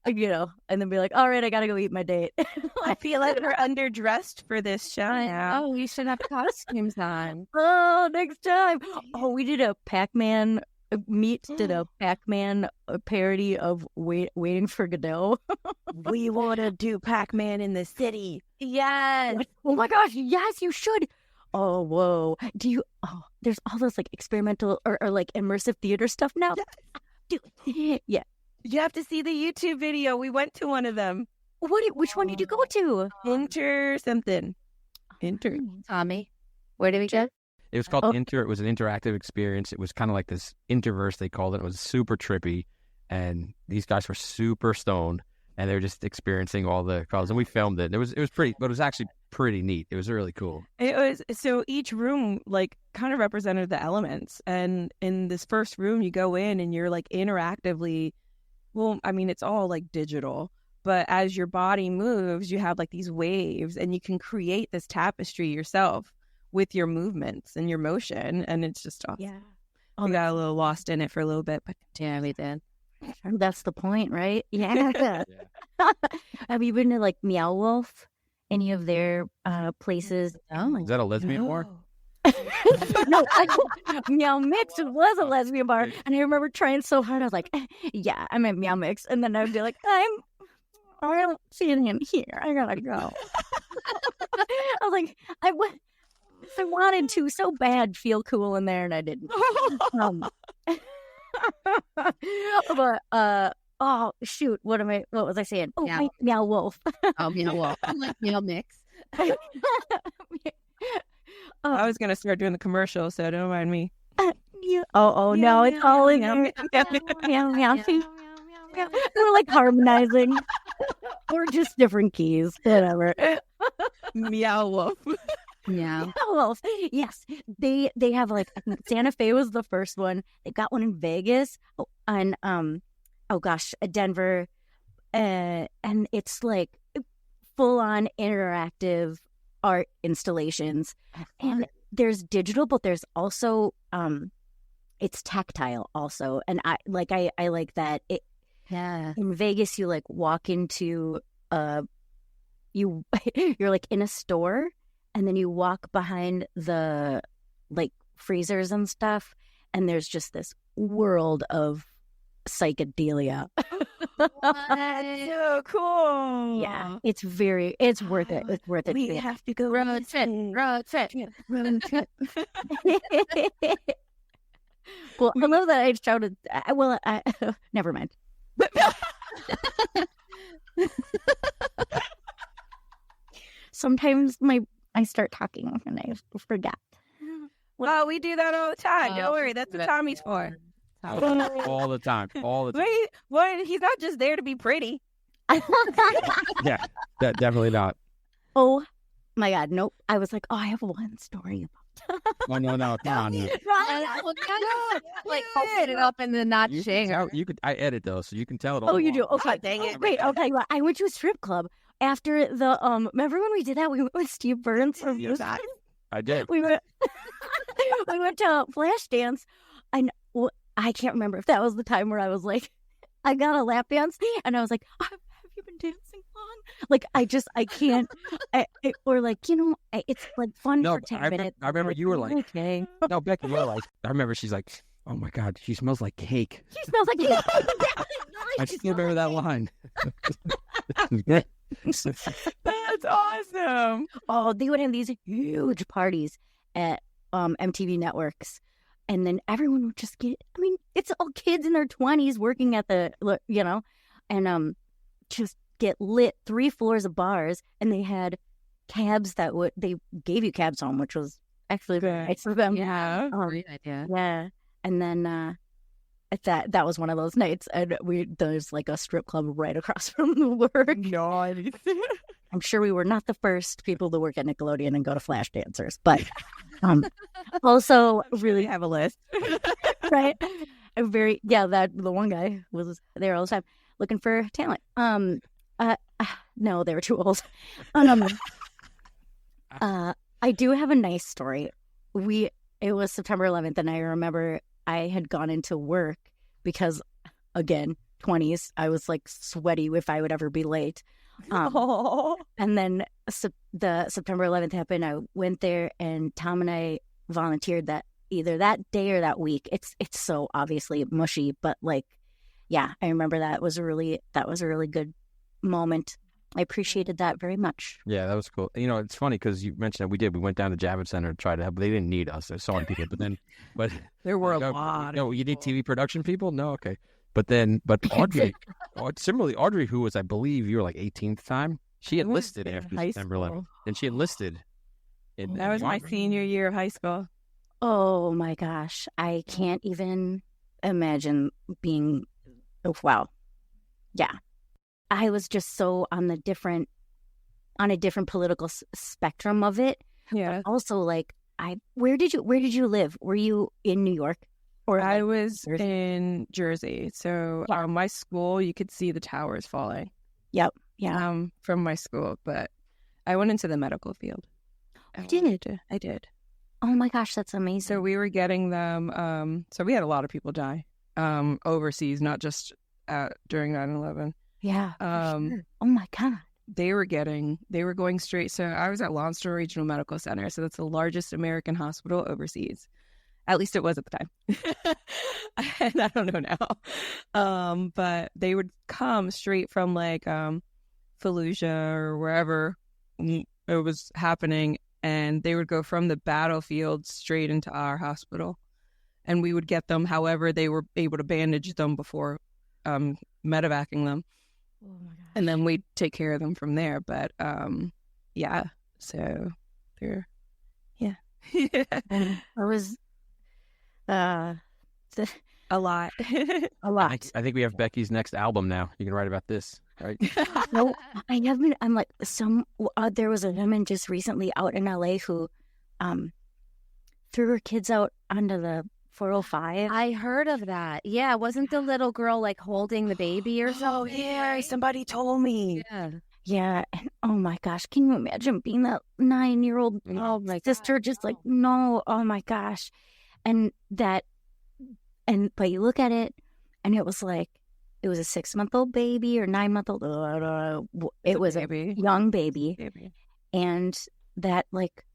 And then be like, all right, I got to go eat my date. I feel like we're underdressed for this show now. Oh, we should have costumes on. Oh, next time. Oh, we did a Pac-Man. Meet did a Pac-Man parody of Waiting for Godot. We want to do Pac-Man in the city. Yes. Oh my gosh, yes, you should. Oh, whoa. There's all those like experimental or like immersive theater stuff now. Do it. Yeah. You have to see the YouTube video. We went to one of them. Which one did you go to? Inter something. Inter. Tommy, where did we go? It was called Inter. It was an interactive experience. It was kind of like this interverse, they called it. It was super trippy. And these guys were super stoned. And they were just experiencing all the calls. And we filmed it. It was pretty, but it was actually pretty neat. It was really cool. It was, so each room like kind of represented the elements. And in this first room, you go in and you're like interactively, it's all like digital. But as your body moves, you have like these waves and you can create this tapestry yourself with your movements and your motion, and it's just awesome. Yeah. We got a little lost in it for a little bit, but Yeah, we did. That's the point, right? Yeah. Have you been to like Meow Wolf? Any of their places? Oh, Is that a lesbian bar? No, Meow Mix was a lesbian bar, and I remember trying so hard. I was like, "Yeah, I'm at Meow Mix," and then I'd be like, "I don't see it in here. I gotta go." I was like, I wanted to so bad feel cool in there, and I didn't. But oh shoot, what was I saying? Oh, Meow. Meow Wolf. oh, Meow Wolf. I like Meow Mix. I was gonna start doing the commercial, so don't mind me. Oh no, it's all in there. Meow, meow. We're like harmonizing. We're just different keys, whatever. Meow Wolf. Yeah. Wolf. Yes, they have like Santa Fe was the first one. They got one in Vegas, Denver, and it's like full on interactive art installations, and there's digital, but there's also it's tactile also, and I like that. Yeah. In Vegas, you like walk into you're like in a store, and then you walk behind the like freezers and stuff, and there's just this world of psychedelia. That's so cool. Yeah, it's worth it. It's worth it. We have to go Road trip. Well, I love that I shouted. Never mind. Sometimes I start talking and I forget. Well, we do that all the time. Don't worry, that's what Tommy's for. All the time. Wait, he's not just there to be pretty. Yeah, definitely not. Oh my God, nope. I was like, I have one story about. Oh no, come on. Like, put it up in the not share. I edit those, so you can tell it all. Oh, you do? Okay. God dang it. Wait, okay. Well, I went to a strip club after the remember when we did that? We went with Steve Burns. I did. We went to Flashdance, and I can't remember if that was the time where I was like, I got a lap dance, and I was like, have you been dancing on? Like, I can't. Or like, it's like fun for 10 minutes. I remember you were like, okay. No, Becky, you were like, I remember she's like, oh my God, she smells like cake. She smells like cake. I still remember that line. That's awesome. Oh, they would have these huge parties at MTV Networks. And then everyone would just it's all kids in their 20s working at the, and just get lit 3 floors of bars. And they had cabs they gave you cabs home, which was actually very nice for them. Yeah. Great idea. Yeah. And then that was one of those nights. And there's like a strip club right across from the work. No, I'm sure we were not the first people to work at Nickelodeon and go to Flash Dancers, but also really have a list. right. The one guy was there all the time looking for talent. No, they were too old. I do have a nice story. It was September 11th, and I remember I had gone into work because, again, 20s, I was like sweaty if I would ever be late. And then the September 11th happened. I went there, and Tom and I volunteered that either that day or that week. It's so obviously mushy, but like, yeah, I remember that was a really good moment. I appreciated that very much. Yeah, that was cool. It's funny because you mentioned that we went down to Javits Center to try to help, but they didn't need us. There's so many people, but there were a lot. No, you need TV production people? No, okay. But Audrey, similarly, Audrey, who was, I believe, you were like 18th time, she enlisted after September 11th, and she enlisted. That was my senior year of high school. Oh my gosh, I can't even imagine being. Oh, wow, yeah. I was just so on a different political spectrum of it. Yeah. But also, like, where did you live? Were you in New York? Or I was in Jersey. So my school, you could see the towers falling. Yep. Yeah. From my school, but I went into the medical field. I did. I did. Oh my gosh, that's amazing. So we were getting them. So we had a lot of people die overseas, not just during 9/11. Yeah. Um, Sure. Oh my God. they were going straight. So I was at Lone Star Regional Medical Center. So that's the largest American hospital overseas. At least it was at the time. And I don't know now. But they would come straight from like Fallujah or wherever it was happening. And they would go from the battlefield straight into our hospital. And we would get them however they were able to bandage them before medevacing them. Oh my God. And then we'd take care of them from there. But yeah, so they're, yeah. I was A lot. a lot. I think we have Becky's next album now. You can write about this, right? No, I haven't. I'm like there was a woman just recently out in LA who threw her kids out onto the 405. I heard of that. Yeah, wasn't the little girl like holding the baby or something? yeah, somebody told me. Yeah. Yeah, and oh my gosh, can you imagine being that 9-year-old Oh my sister? Just like, no, oh my gosh. But you look at it, and it was like, it was a 6-month-old baby or 9-month-old. It was a baby. young baby. And that, like,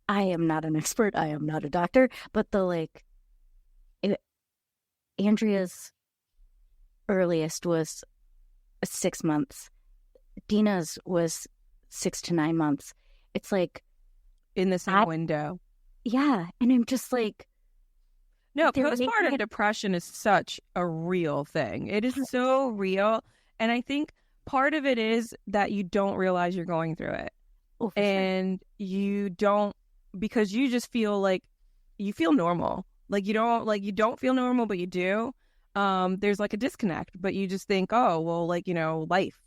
I am not an expert. I am not a doctor. But Andrea's earliest was 6 months. Dina's was 6 to 9 months. It's like, In the same window. yeah. And I'm just like, No, they're making postpartum it- depression is such a real thing. It is so real. And I think part of it is that you don't realize you're going through it. oh, for sure. And you don't, because you just feel like you feel normal. Like you don't feel normal, but you do. There's like a disconnect, but you just think, oh, well, like, life.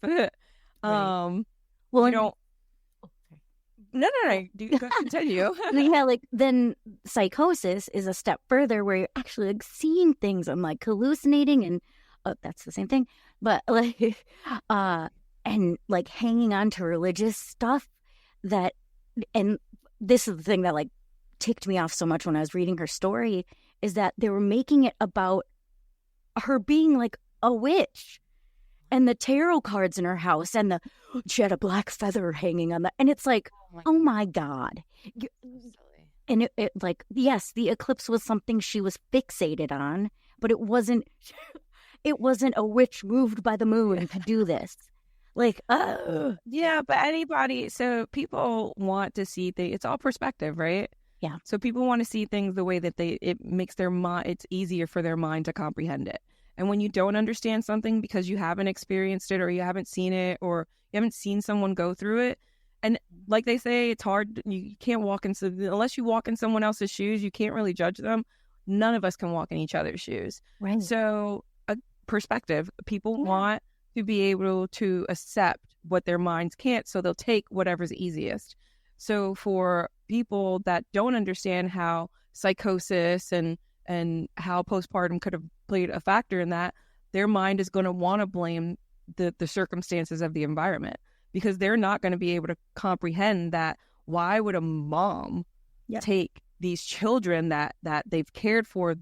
Well, You and- don't. No. Go continue. yeah, like then psychosis is a step further where you're actually like seeing things and like hallucinating and that's the same thing. But like and like hanging on to religious stuff and this is the thing that like ticked me off so much when I was reading her story is that they were making it about her being like a witch and the tarot cards in her house and she had a black feather hanging on and it's like, oh my God. And it like, yes, the eclipse was something she was fixated on, but it wasn't a witch moved by the moon to do this. Like, Yeah, but so people want to see things. It's all perspective, right? Yeah. So people want to see things the way that it makes their mind, it's easier for their mind to comprehend it. And when you don't understand something because you haven't experienced it or you haven't seen it or you haven't seen someone go through it, and like they say, it's hard. You can't walk unless you walk in someone else's shoes, you can't really judge them. None of us can walk in each other's shoes. right. So a perspective, people want to be able to accept what their minds can't, so they'll take whatever's easiest. So for people that don't understand how psychosis and how postpartum could have played a factor in that, their mind is going to want to blame the circumstances of the environment because they're not going to be able to comprehend that. Why would a mom take these children that they've cared for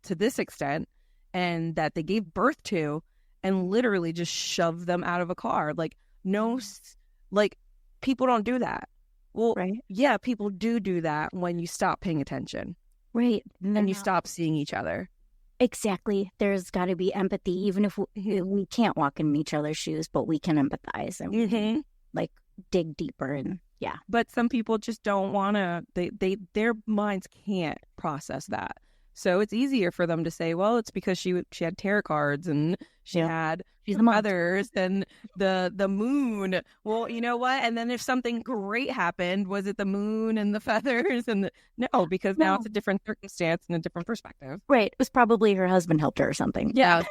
to this extent and that they gave birth to and literally just shove them out of a car? Like, no, like, people don't do that. Well, Right. yeah, people do that when you stop paying attention Right. and you stop seeing each other. Exactly. There's got to be empathy, even if we can't walk in each other's shoes, but we can empathize and we can, like dig deeper. And yeah. But some people just don't want to, their minds can't process that. So it's easier for them to say, well, it's because she had tarot cards and she had She's the mom. feathers and the moon. Well, you know what? And then if something great happened, was it the moon and the feathers? No, because now it's a different circumstance and a different perspective. Right. It was probably her husband helped her or something. Yeah.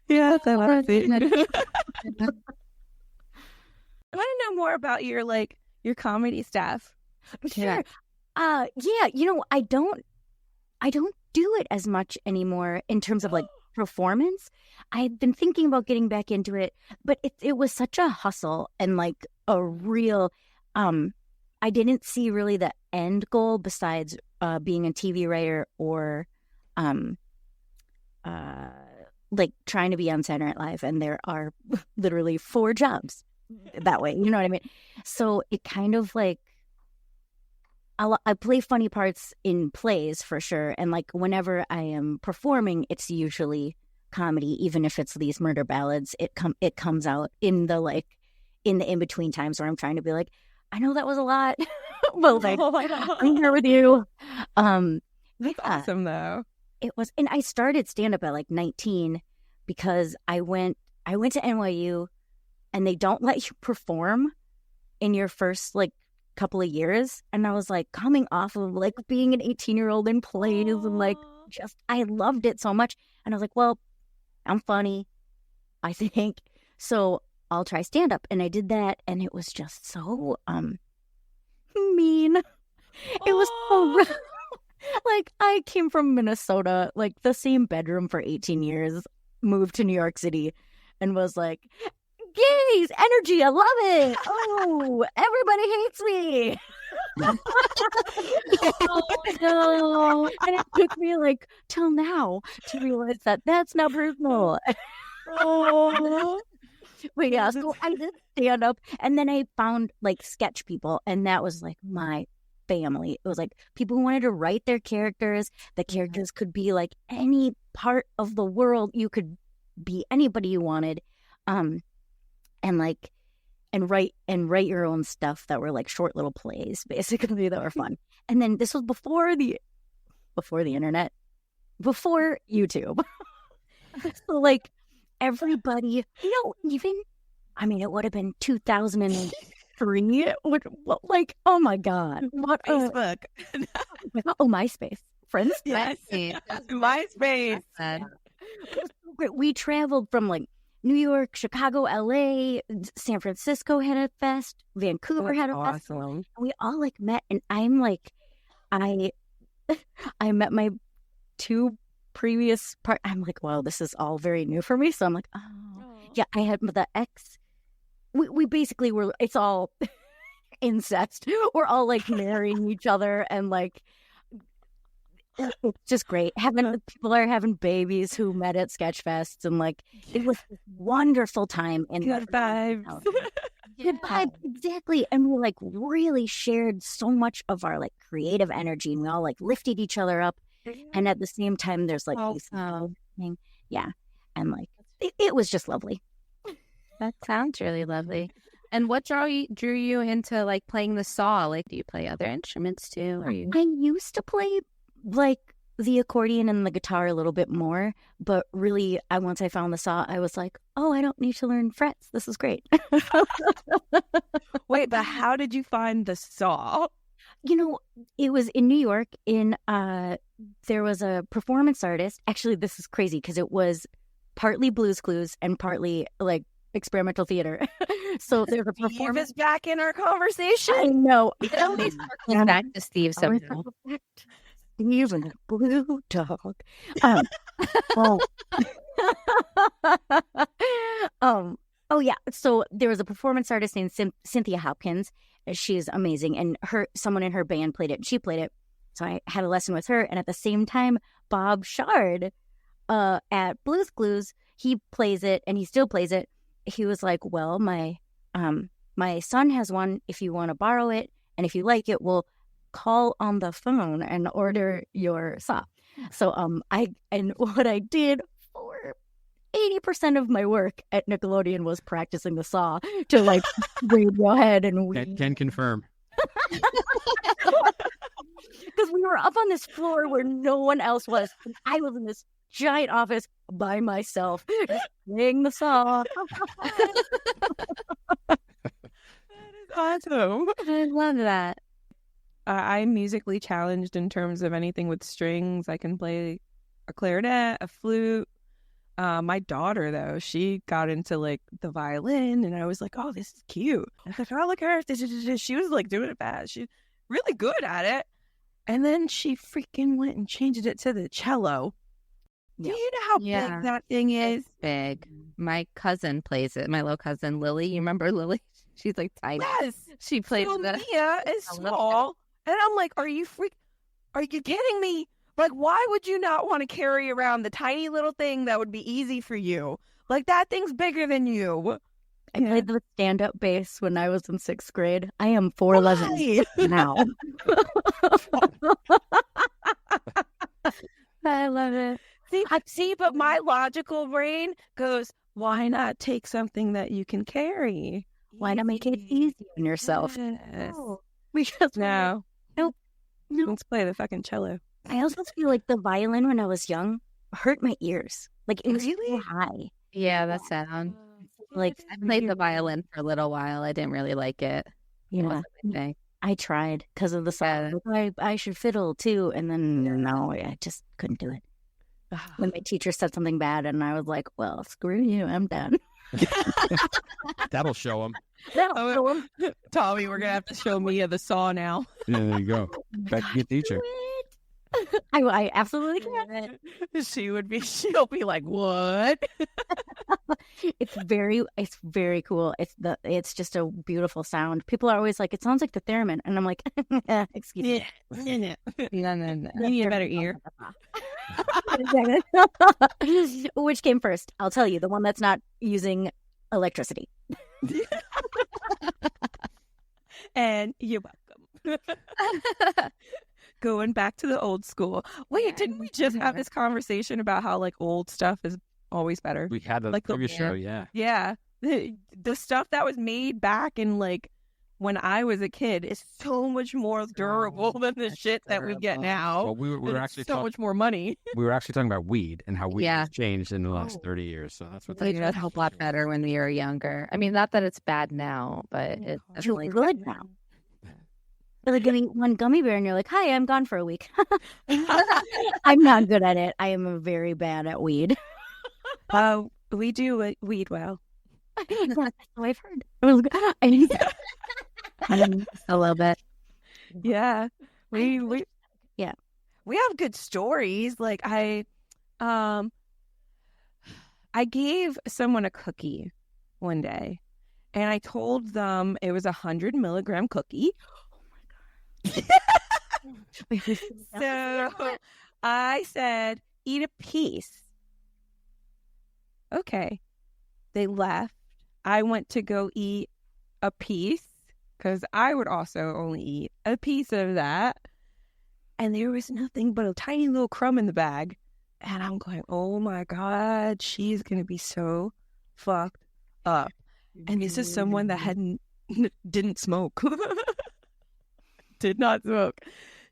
Yeah, that was it. I want to know more about your comedy stuff. Sure. Yeah. I don't do it as much anymore in terms of like performance. I've been thinking about getting back into it, but it was such a hustle and like a real, I didn't see really the end goal besides being a TV writer or like trying to be on Saturday Night Live, and there are literally 4 jobs that way. You know what I mean? So it kind of like I play funny parts in plays for sure, and like whenever I am performing, it's usually comedy, even if it's these murder ballads. It comes out in the in between times where I'm trying to be like, I know that was a lot, but like I'm here with you. That's awesome though. It was, and I started stand up at like 19 because I went to NYU, and they don't let you perform in your first like couple of years, and I was like coming off of like being an 18-year-old in plays and like just I loved it so much, and I was like, well, I'm funny, I think, so I'll try stand up, and I did that, and it was just so mean. It was so rough. Like I came from Minnesota, like the same bedroom for 18 years, moved to New York City, and was like, gays, energy, I love it. Oh, everybody hates me. Oh, no. And it took me like till now to realize that that's not personal. Oh. But yeah, so I did stand up, and then I found like sketch people, and that was like my family. It was like people who wanted to write their characters. The characters could be like any part of the world. You could be anybody you wanted. And write your own stuff that were like short little plays, basically, that were fun. And then this was before the internet, before YouTube. So like everybody, even it would have been 2003. Like, oh my God, what Facebook? MySpace, friends. Yes, MySpace. We traveled from like New York, Chicago, LA, San Francisco had a fest, Vancouver had a fest. And we all like met, and I'm like, I met my 2 previous I'm like, wow, this is all very new for me. So I'm like, yeah, I had the ex. We basically were, it's all incest. We're all like marrying each other, and like, it's just great. People are having babies who met at sketch fests, and like it was a wonderful time. And good vibes. Good vibes, exactly. And we like really shared so much of our like creative energy, and we all like lifted each other up. And at the same time, there's like yeah, and like it was just lovely. That sounds really lovely. And what drew you into like playing the saw? Like, do you play other instruments too? Or I used to play like the accordion and the guitar a little bit more, but really, once I found the saw, I was like, oh, I don't need to learn frets. This is great. Wait, but how did you find the saw? It was in New York. There was a performance artist. Actually, this is crazy because it was partly Blue's Clues and partly like experimental theater. So there's a performance. Steve is back in our conversation. I know. it always circles back to Steve somehow. Steve and the blue dog. Oh yeah. So there was a performance artist named Cynthia Hopkins. She's amazing, and someone in her band played it, and she played it. So I had a lesson with her, and at the same time, Bob Shard at Blue's Clues, he plays it, and he still plays it. He was like, "Well, my son has one. If you want to borrow it, and if you like it, we'll call on the phone and order your saw." So what I did for 80% of my work at Nickelodeon was practicing the saw to like Radiohead, and can confirm. Because we were up on this floor where no one else was, and I was in this giant office by myself playing the saw. That is awesome. I love that. I'm musically challenged in terms of anything with strings. I can play a clarinet, a flute. My daughter, though, she got into like the violin, and I was like, "Oh, this is cute." I was like, "Oh, look at her!" She was like doing it fast. She's really good at it. And then she freaking went and changed it to the cello. Yeah. Do you know how big that thing is? Big. My cousin plays it. My little cousin Lily. You remember Lily? She's like tiny. Yes. She plays so the. Mia is small, and I'm like, "Are you kidding me?" Like, why would you not want to carry around the tiny little thing that would be easy for you? Like, that thing's bigger than you. I played the stand-up bass when I was in 6th grade. I am 4'11" now. I love it. See, but my logical brain goes, why not take something that you can carry? Why not make it easy on yourself? Yes. Oh, because No. No. Let's play the fucking cello. I also feel like the violin when I was young hurt my ears. Like it was Really? too high. Yeah, that sound. Like I played the violin for a little while. I didn't really like it. It yeah, wasn't my thing. I tried because of the song. Like, I should fiddle too, and then no, I just couldn't do it. When my teacher said something bad, and I was like, "Well, screw you, I'm done." That'll show him. That'll show 'em. Tommy, we're going to have to show Mia the saw now. Yeah, there you go. Becky, teacher. I absolutely can. She'll be like, what? It's very cool. It's just a beautiful sound. People are always like, it sounds like the theremin, and I'm like, excuse me. No. No. You need a better ear. Which came first? I'll tell you, the one that's not using electricity. And you're welcome. Going back to the old school. Wait, didn't we just have this conversation about how like old stuff is always better? We had a Like the- previous show, yeah. Yeah. The stuff that was made back in like when I was a kid is so much more durable than the shit that we get now. Well, we were And actually it's so much more money. we were actually talking about weed and how weed Yeah. has changed in the last 30 years. So that's what We did a lot better when we were younger. I mean, not that it's bad now, but it's Too definitely good now. They're like giving one gummy bear, and you're like, "Hi, I'm gone for a week." I'm not good at it. I am very bad at weed. We do weed well. That's what I've heard. It was good. a little bit. Yeah. We Yeah. We have good stories. Like I gave someone a cookie one day, and I told them it was 100 milligram cookie. So I said, eat a piece. Okay. They left. I went to go eat a piece because I would also only eat a piece of that. And there was nothing but a tiny little crumb in the bag. And I'm going, oh my God, she's going to be so fucked up. And this is someone that didn't smoke. Did not smoke.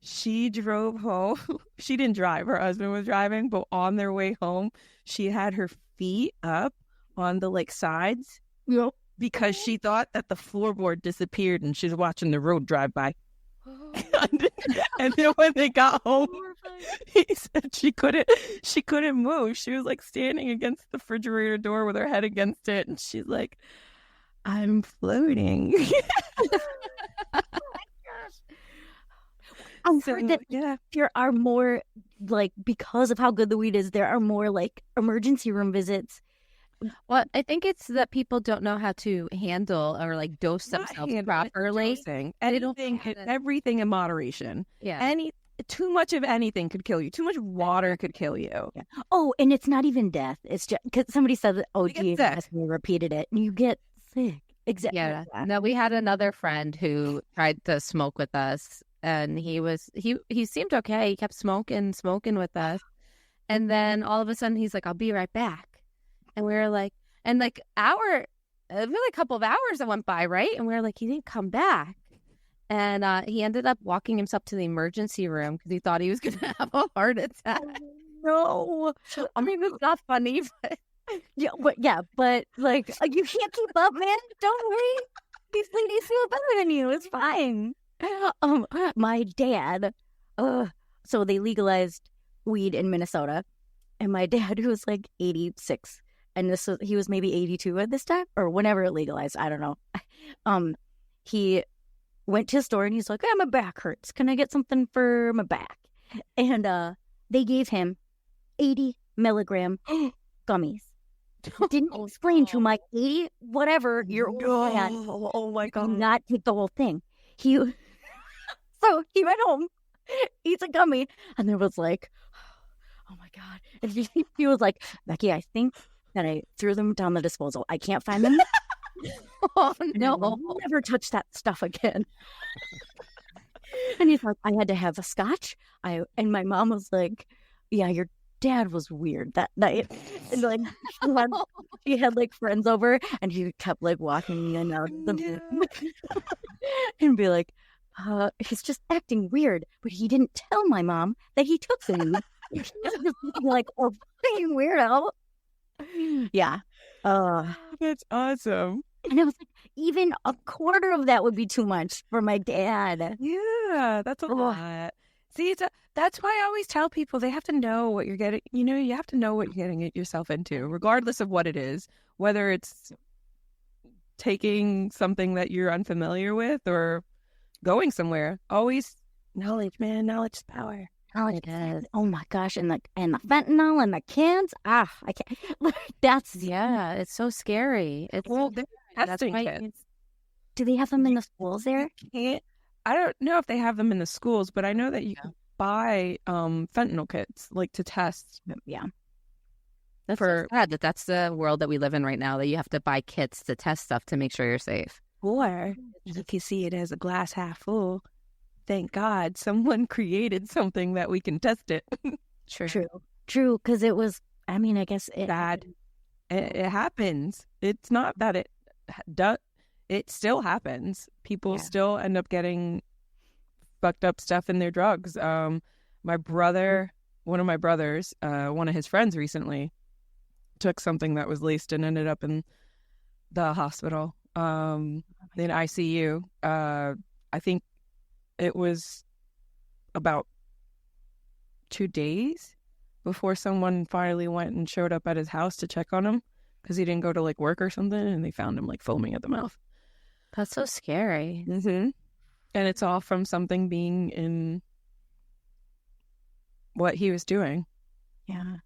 She drove home. She didn't drive. Her husband was driving, but on their way home, she had her feet up on the like sides. Yep. Because she thought that the floorboard disappeared and she's watching the road drive by. And then when they got home, he said she couldn't move. She was like standing against the refrigerator door with her head against it, and she's like, I'm floating. I've heard that there are more, like, because of how good the weed is, there are more, like, emergency room visits. Well, I think it's that people don't know how to handle or like dose themselves properly. Everything in moderation. Yeah. Too much of anything could kill you. Too much water could kill you. Yeah. Oh, and it's not even death. It's just because somebody said that. Oh, You get gee, sick. we repeated it, and you get sick. Exactly. Yeah. No, we had another friend who tried to smoke with us, and he seemed okay. He kept smoking with us, and then all of a sudden he's like, "I'll be right back," and we were like, really a couple of hours that went by, right? And we were like, he didn't come back, and he ended up walking himself to the emergency room because he thought he was going to have a heart attack. No, I mean, it's not funny, but but like you can't keep up, man. Don't worry. These ladies feel better than you. It's fine. My dad. So they legalized weed in Minnesota, and my dad, who was like 86, and he was maybe 82 at this time, or whenever it legalized. I don't know. He went to a store and he's like, my back hurts. Can I get something for my back? And they gave him 80 milligram gummies. Didn't explain to my 80 whatever year old man. Oh my God. Not take the whole thing. So he went home eats a gummy. And there was like, oh my God. And he was like, Becky, I think that I threw them down the disposal. I can't find them. Oh, No, no. never touch that stuff again. And he's like, I had to have a scotch. And my mom was like, yeah, your dad was weird that night. And like she had like friends over, and he kept like walking in and out of the room and be like, he's just acting weird. But he didn't tell my mom that he took them. He was just like, oh, fucking weirdo. Yeah. That's awesome. And I was like, even a quarter of that would be too much for my dad. Yeah, that's a lot. See, that's why I always tell people they have to know what you're getting. You know, you have to know what you're getting yourself into, regardless of what it is, whether it's taking something that you're unfamiliar with or going somewhere. Always knowledge, man. Knowledge is power. It is. Oh my gosh. And the fentanyl and the kids. I can't. That's, Yeah, it's so scary. It's Well, they're that's testing why kits. do they have them in the schools there? I don't know if they have them in the schools, but I know that you can buy fentanyl kits, like to test. Yeah. That's so sad that that's the world that we live in right now, that you have to buy kits to test stuff to make sure you're safe. Or if you see it as a glass half full, thank God someone created something that we can test it. True. Because it was, I mean, I guess it Bad. It happens. It's not that it still happens. People still end up getting fucked up stuff in their drugs. My brother, one of my brothers, one of his friends recently took something that was laced and ended up in the hospital, in ICU. I think it was about 2 days before someone finally went and showed up at his house to check on him because he didn't go to like work or something, and they found him like foaming at the mouth. That's so scary. Mm-hmm. And it's all from something being in what he was doing. Yeah.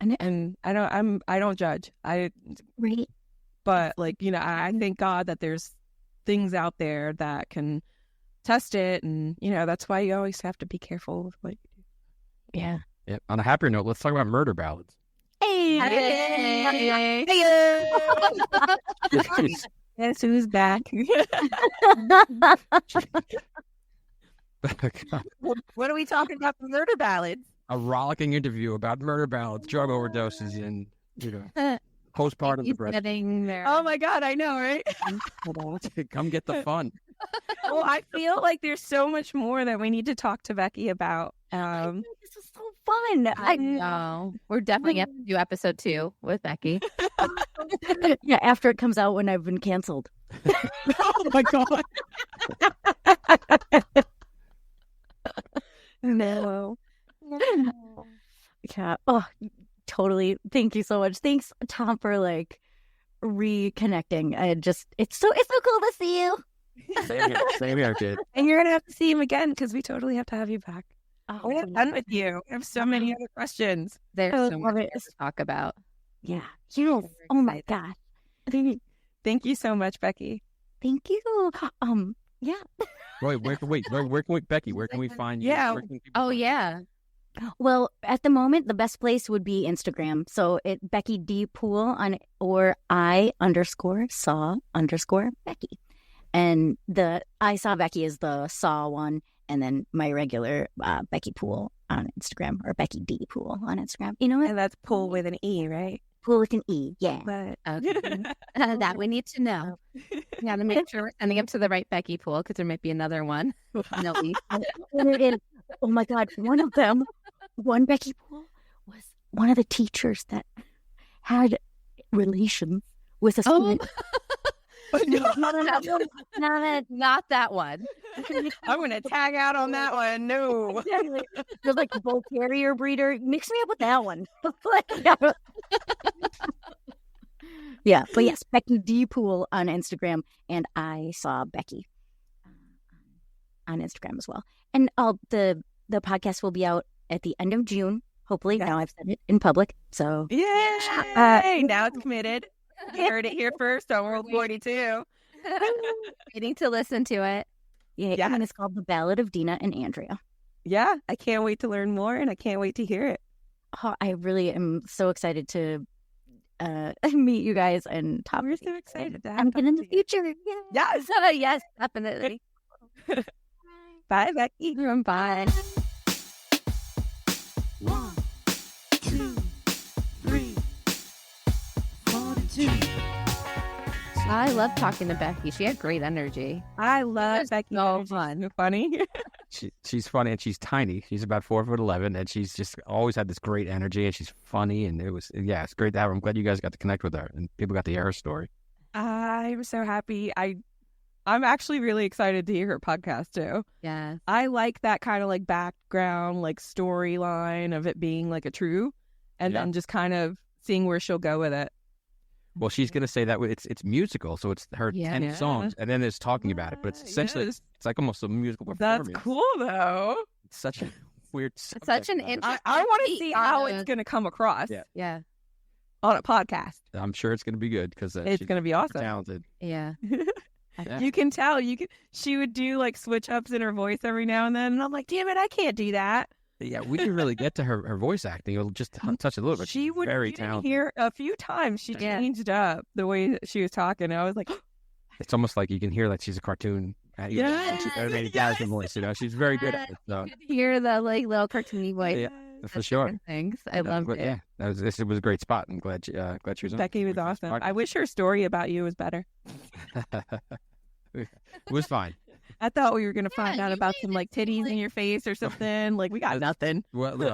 And I don't judge. Right. But like, you know, I thank God that there's things out there that can test it, and you know, that's why you always have to be careful with what you do. Yeah. Yeah. On a happier note, let's talk about murder ballads. Hey. Guess who's back? What are we talking about? The murder ballads. A rollicking interview about murder ballads, drug overdoses, and postpartum depression. Getting there. Oh my God, I know, right? Come get the fun. Well, I feel like there's so much more that we need to talk to Becky about. This is so fun. I know. We're definitely going to do episode 2 with Becky. Yeah, after it comes out when I've been canceled. Oh my God. No. Yeah. Oh, totally. Thank you so much. Thanks, Tom, for like reconnecting. It's so cool to see you. Same here, kid. And you're gonna have to see him again because we totally have to have you back. Oh, We're not done with you. I have so many other questions. There's I so love much it. to talk about. Yeah. Yes. Oh my God. Thank you so much, Becky. Thank you. Yeah. Wait, where can we, Becky? Where can we find you? Yeah. Where can people Oh, find you? yeah. Well, at the moment, the best place would be Instagram. So Becky D Poole or I_saw_Becky. And the I Saw Becky is the Saw one. And then my regular Becky Poole on Instagram, or Becky D Poole on Instagram. You know what? And that's Poole with an E, right? Poole with an E. Yeah. But Okay. That we need to know. Yeah, to make sure we're sending them to the right Becky Poole, because there might be another one. No, Oh my God. One Becky Poole was one of the teachers that had relations with a student. Not that one. I'm gonna tag out on that one. No. They're like bull terrier breeder. Mix me up with that one. Yeah, but yes, Becky D Poole on Instagram, and I Saw Becky on Instagram as well. And the podcast will be out at the end of June. Hopefully, now I've said it in public. So Yay! Now it's committed. You heard it here first on World 42. Waiting to listen to it. yeah, and it's called The Ballad of Dina and Andrea. yeah, I can't wait to learn more, and I can't wait to hear it. Oh, I really am so excited to meet you guys and talk. We're so excited to have and talk in to the you. future. Yes. Yes, definitely. Bye, Becky. Bye. 1, 2, 3, 42. I love talking to Becky. She had great energy. I love was Becky. so She's fun. so funny. She's funny and she's tiny. She's about 4'11", and she's just always had this great energy, and she's funny, and it's great to have her. I'm glad you guys got to connect with her and people got to hear her story. I'm so happy. I'm actually really excited to hear her podcast too. Yeah. I like that kind of like background, like storyline of it being like a true, and Yeah. then just kind of seeing where she'll go with it. Well, she's gonna say that it's musical, so it's her Yeah. 10 Yeah. songs, and then there's talking about it, but it's essentially Yes. it's like almost a musical performance. That's cool though. It's such a weird. It's such an subject. I want to Take see on how a- it's going to come across Yeah. on a podcast. I'm sure it's gonna be good because It's she's going to be super awesome. talented. Yeah. Yeah. You can tell. She would do like switch ups in her voice every now and then, and I'm like, damn it, I can't do that. Yeah, we didn't really get to her voice acting. It'll just touch a little bit. She She's would very you didn't talented. hear a few times. She Yeah. changed up the way that she was talking. I was like, It's almost like you can hear that she's a cartoon. Yes, She's animated character voice. She's very good at it. So, You could hear the like little cartoony voice. Yeah. for sure. Things. I loved But it. Yeah, it was a great spot. I'm glad she was on. Becky was awesome. I wish her story about you was better. It was fine. I thought we were going to find Yeah, out you about made some it like seem titties like- in your face or something. Like we got nothing. Well, you're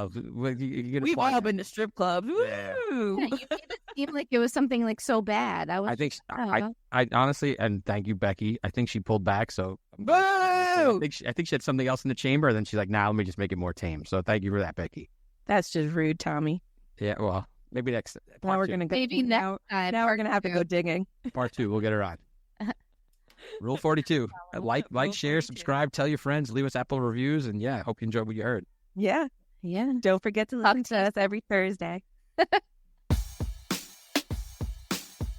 gonna We've fly all now. been to strip clubs. Yeah. Woo! Yeah, you made it seem like it was something like so bad. I was. I think Oh. I honestly, and thank you, Becky. I think she pulled back. So Boo! I think she had something else in the chamber. And then she's like, "Nah, let me just make it more tame." So thank you for that, Becky. That's just rude, Tommy. Yeah, well, maybe next Now part we're two. gonna go. Maybe next now, time. now we're gonna have to go digging. Part 2. We'll get her on. Rule 42. Like, Rule share, 42. subscribe, tell your friends, leave us Apple reviews, and yeah, I hope you enjoyed what you heard. Yeah. Yeah. Don't forget to listen to us every Thursday.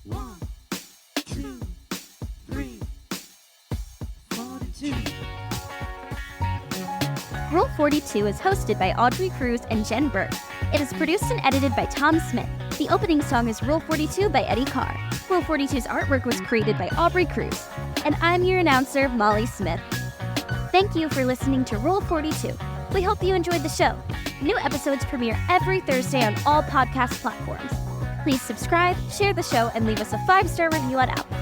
1, 2, 3, 42. Rule 42 is hosted by Audrey Cruz and Jen Burke. It is produced and edited by Tom Smith. The opening song is Rule 42 by Eddie Carr. Rule 42's artwork was created by Aubrey Cruz. And I'm your announcer, Molly Smith. Thank you for listening to Rule 42. We hope you enjoyed the show. New episodes premiere every Thursday on all podcast platforms. Please subscribe, share the show, and leave us a 5-star review on Apple.